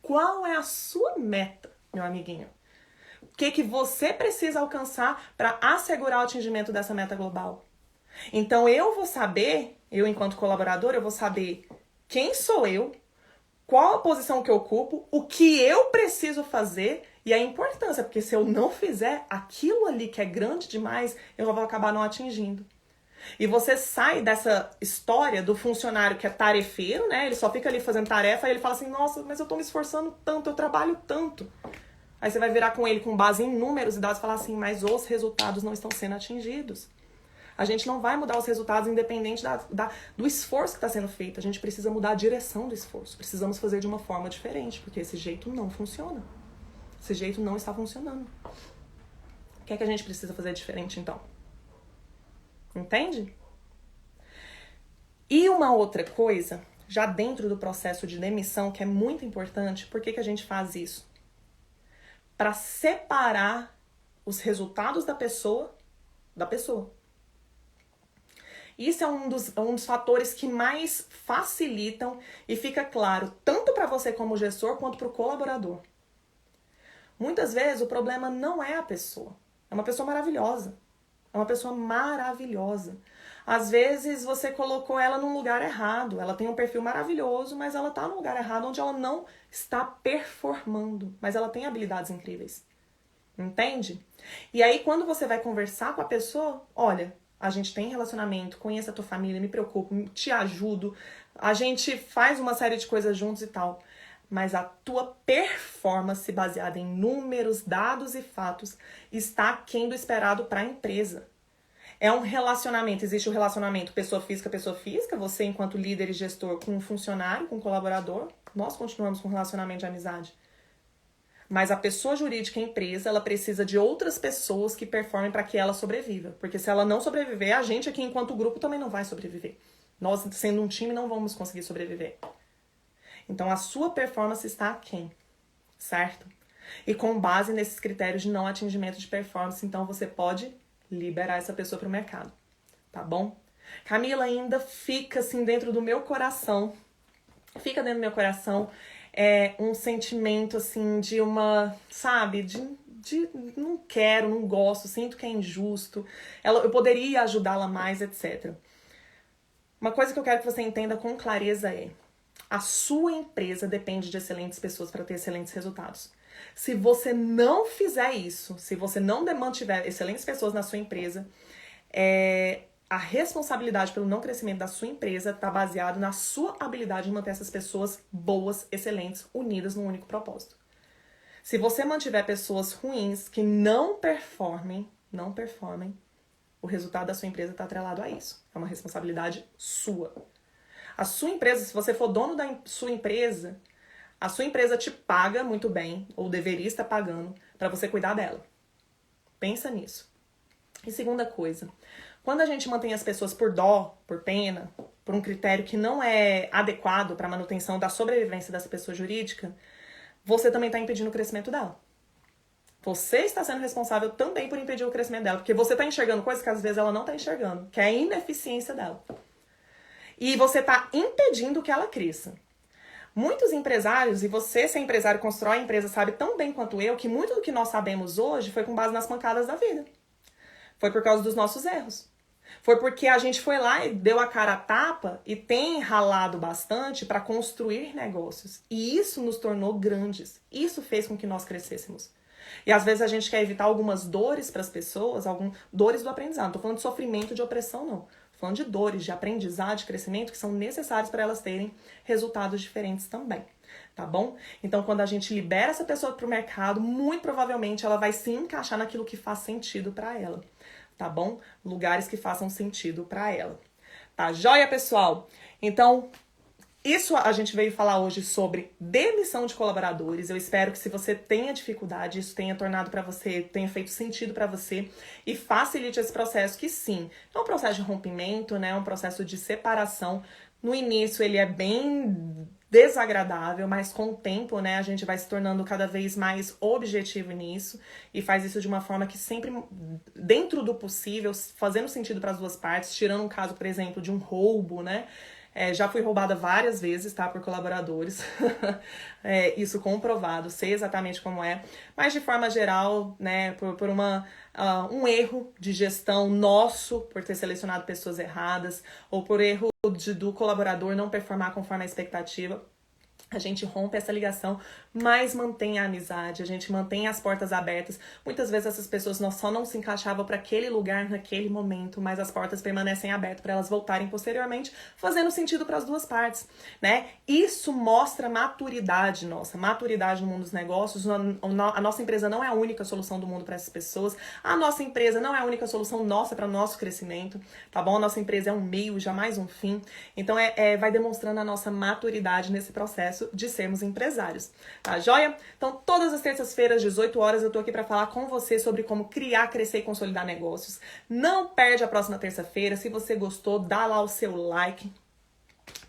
Qual é a sua meta, meu amiguinho? O que você precisa alcançar para assegurar o atingimento dessa meta global? Então, eu enquanto colaborador, eu vou saber quem sou eu, qual a posição que eu ocupo, o que eu preciso fazer e a importância, porque se eu não fizer aquilo ali que é grande demais, eu vou acabar não atingindo. E você sai dessa história do funcionário que é tarefeiro, né? Ele só fica ali fazendo tarefa e ele fala assim, nossa, mas eu tô me esforçando tanto, eu trabalho tanto. Aí você vai virar com ele com base em números e dados e falar assim, mas os resultados não estão sendo atingidos. A gente não vai mudar os resultados independente do esforço que está sendo feito. A gente precisa mudar a direção do esforço. Precisamos fazer de uma forma diferente, porque esse jeito não funciona. Esse jeito não está funcionando. O que é que a gente precisa fazer diferente, então? Entende? E uma outra coisa, já dentro do processo de demissão, que é muito importante, por que a gente faz isso? Para separar os resultados da pessoa da pessoa. Isso é um dos fatores que mais facilitam e fica claro, tanto para você como gestor, quanto para o colaborador. Muitas vezes o problema não é a pessoa. É uma pessoa maravilhosa. É uma pessoa maravilhosa. Às vezes você colocou ela num lugar errado. Ela tem um perfil maravilhoso, mas ela está num lugar errado onde ela não está performando. Mas ela tem habilidades incríveis. Entende? E aí quando você vai conversar com a pessoa, olha, a gente tem relacionamento, conheço a tua família, me preocupo, te ajudo, a gente faz uma série de coisas juntos e tal. Mas a tua performance baseada em números, dados e fatos está aquém do esperado para a empresa. É um relacionamento, existe o relacionamento pessoa física, você enquanto líder e gestor com um funcionário, com um colaborador, nós continuamos com um relacionamento de amizade. Mas a pessoa jurídica, a empresa, ela precisa de outras pessoas que performem para que ela sobreviva. Porque se ela não sobreviver, a gente aqui enquanto grupo também não vai sobreviver. Nós, sendo um time, não vamos conseguir sobreviver. Então, a sua performance está aquém, certo? E com base nesses critérios de não atingimento de performance, então você pode liberar essa pessoa para o mercado, tá bom? Camila, ainda fica assim dentro do meu coração, um sentimento assim de uma, sabe, de não quero, não gosto, sinto que é injusto, eu poderia ajudá-la mais, etc. Uma coisa que eu quero que você entenda com clareza é: a sua empresa depende de excelentes pessoas para ter excelentes resultados. Se você não fizer isso, se você não mantiver excelentes pessoas na sua empresa, a responsabilidade pelo não crescimento da sua empresa está baseado na sua habilidade de manter essas pessoas boas, excelentes, unidas num único propósito. Se você mantiver pessoas ruins que não performem, o resultado da sua empresa está atrelado a isso. É uma responsabilidade sua. A sua empresa, se você for dono da sua empresa, a sua empresa te paga muito bem, ou deveria estar pagando, para você cuidar dela. Pensa nisso. E segunda coisa, quando a gente mantém as pessoas por dó, por pena, por um critério que não é adequado para a manutenção da sobrevivência dessa pessoa jurídica, você também está impedindo o crescimento dela. Você está sendo responsável também por impedir o crescimento dela, porque você está enxergando coisas que às vezes ela não está enxergando, que é a ineficiência dela. E você está impedindo que ela cresça. Muitos empresários, e você, ser empresário, constrói a empresa, sabe tão bem quanto eu, que muito do que nós sabemos hoje foi com base nas pancadas da vida. Foi por causa dos nossos erros. Foi porque a gente foi lá e deu a cara a tapa e tem ralado bastante para construir negócios. E isso nos tornou grandes. Isso fez com que nós crescêssemos. E às vezes a gente quer evitar algumas dores para as pessoas, dores do aprendizado. Não tô falando de sofrimento, de opressão, não. Tô falando de dores, de aprendizado, de crescimento, que são necessários para elas terem resultados diferentes também. Tá bom? Então, quando a gente libera essa pessoa para o mercado, muito provavelmente ela vai se encaixar naquilo que faz sentido para ela. Tá bom? Lugares que façam sentido para ela. Tá joia, pessoal? Então, isso a gente veio falar hoje sobre demissão de colaboradores. Eu espero que se você tenha dificuldade, isso tenha tornado para você, tenha feito sentido para você e facilite esse processo, que sim, é um processo de rompimento, né? É um processo de separação. No início ele é bem desagradável, mas com o tempo, né, a gente vai se tornando cada vez mais objetivo nisso e faz isso de uma forma que sempre, dentro do possível, fazendo sentido para as duas partes, tirando um caso, por exemplo, de um roubo, né? Já fui roubada várias vezes, tá? Por colaboradores. Isso comprovado, sei exatamente como é. Mas de forma geral, né? Por um erro de gestão nosso, por ter selecionado pessoas erradas, ou por erro do colaborador não performar conforme a expectativa, a gente rompe essa ligação, mas mantém a amizade, a gente mantém as portas abertas. Muitas vezes essas pessoas só não se encaixavam para aquele lugar, naquele momento, mas as portas permanecem abertas para elas voltarem posteriormente, fazendo sentido para as duas partes, né? Isso mostra maturidade nossa, maturidade no mundo dos negócios. A nossa empresa não é a única solução do mundo para essas pessoas, a nossa empresa não é a única solução nossa para o nosso crescimento, tá bom? A nossa empresa é um meio, jamais um fim. Então, vai demonstrando a nossa maturidade nesse processo de sermos empresários, tá joia? Então, todas as terças-feiras, 18 horas, eu tô aqui para falar com você sobre como criar, crescer e consolidar negócios. Não perde a próxima terça-feira. Se você gostou, dá lá o seu like.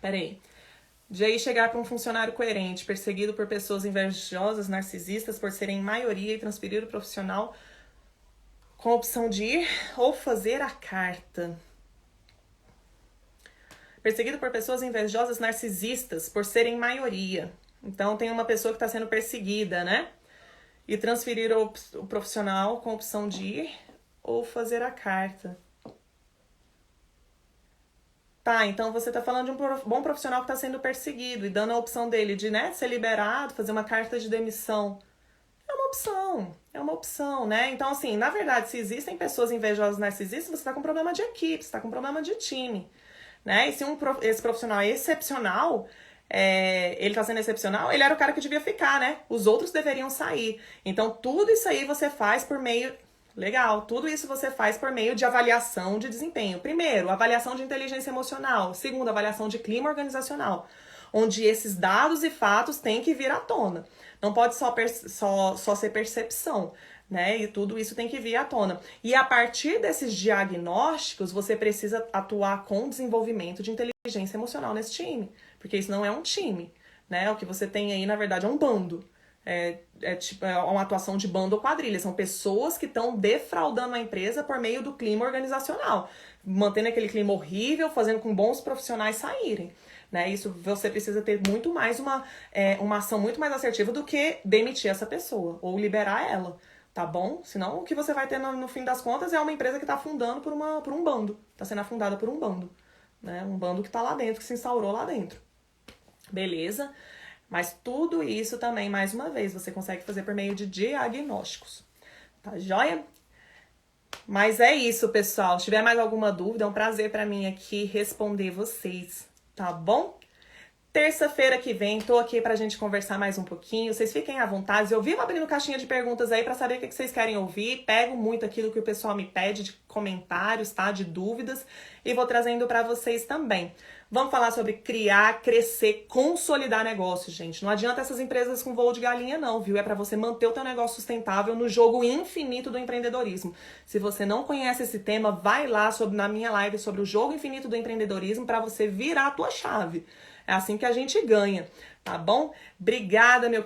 Pera aí. De aí chegar para um funcionário coerente, perseguido por pessoas invejosas, narcisistas, por serem maioria e transferir o profissional com a opção de ir ou fazer a carta. Perseguido por pessoas invejosas, narcisistas, por serem maioria. Então, tem uma pessoa que está sendo perseguida, né? E transferir o profissional com a opção de ir ou fazer a carta. Tá, então você está falando de um bom profissional que está sendo perseguido e dando a opção dele de, né, ser liberado, fazer uma carta de demissão. É uma opção, né? Então, assim, na verdade, se existem pessoas invejosas, narcisistas, você está com problema de equipe, você está com problema de time. Né? E se esse profissional é excepcional, ele tá sendo excepcional, ele era o cara que devia ficar, né? Os outros deveriam sair. Então, tudo isso aí você faz por meio... Legal. Tudo isso você faz por meio de avaliação de desempenho. Primeiro, avaliação de inteligência emocional. Segundo, avaliação de clima organizacional, onde esses dados e fatos têm que vir à tona. Não pode só ser percepção, né? E tudo isso tem que vir à tona. E a partir desses diagnósticos, você precisa atuar com desenvolvimento de inteligência emocional nesse time. Porque isso não é um time, né? O que você tem aí, na verdade, é um bando. É uma atuação de bando ou quadrilha. São pessoas que estão defraudando a empresa por meio do clima organizacional. Mantendo aquele clima horrível, fazendo com bons profissionais saírem. Né? Isso você precisa ter muito mais uma ação muito mais assertiva do que demitir essa pessoa ou liberar ela, tá bom? Senão o que você vai ter no fim das contas é uma empresa que está afundando por um bando, está sendo afundada por um bando, né? Um bando que está lá dentro, que se instaurou lá dentro. Beleza? Mas tudo isso também, mais uma vez, você consegue fazer por meio de diagnósticos, tá joia? Mas é isso, pessoal. Se tiver mais alguma dúvida, é um prazer para mim aqui responder vocês. Tá bom? Terça-feira que vem, tô aqui pra gente conversar mais um pouquinho. Vocês fiquem à vontade. Eu vivo abrindo caixinha de perguntas aí pra saber o que vocês querem ouvir. Pego muito aquilo que o pessoal me pede de comentários, tá? De dúvidas. E vou trazendo pra vocês também. Vamos falar sobre criar, crescer, consolidar negócio, gente. Não adianta essas empresas com voo de galinha não, viu? É pra você manter o teu negócio sustentável no jogo infinito do empreendedorismo. Se você não conhece esse tema, vai lá na minha live sobre o jogo infinito do empreendedorismo pra você virar a tua chave. É assim que a gente ganha, tá bom? Obrigada, meu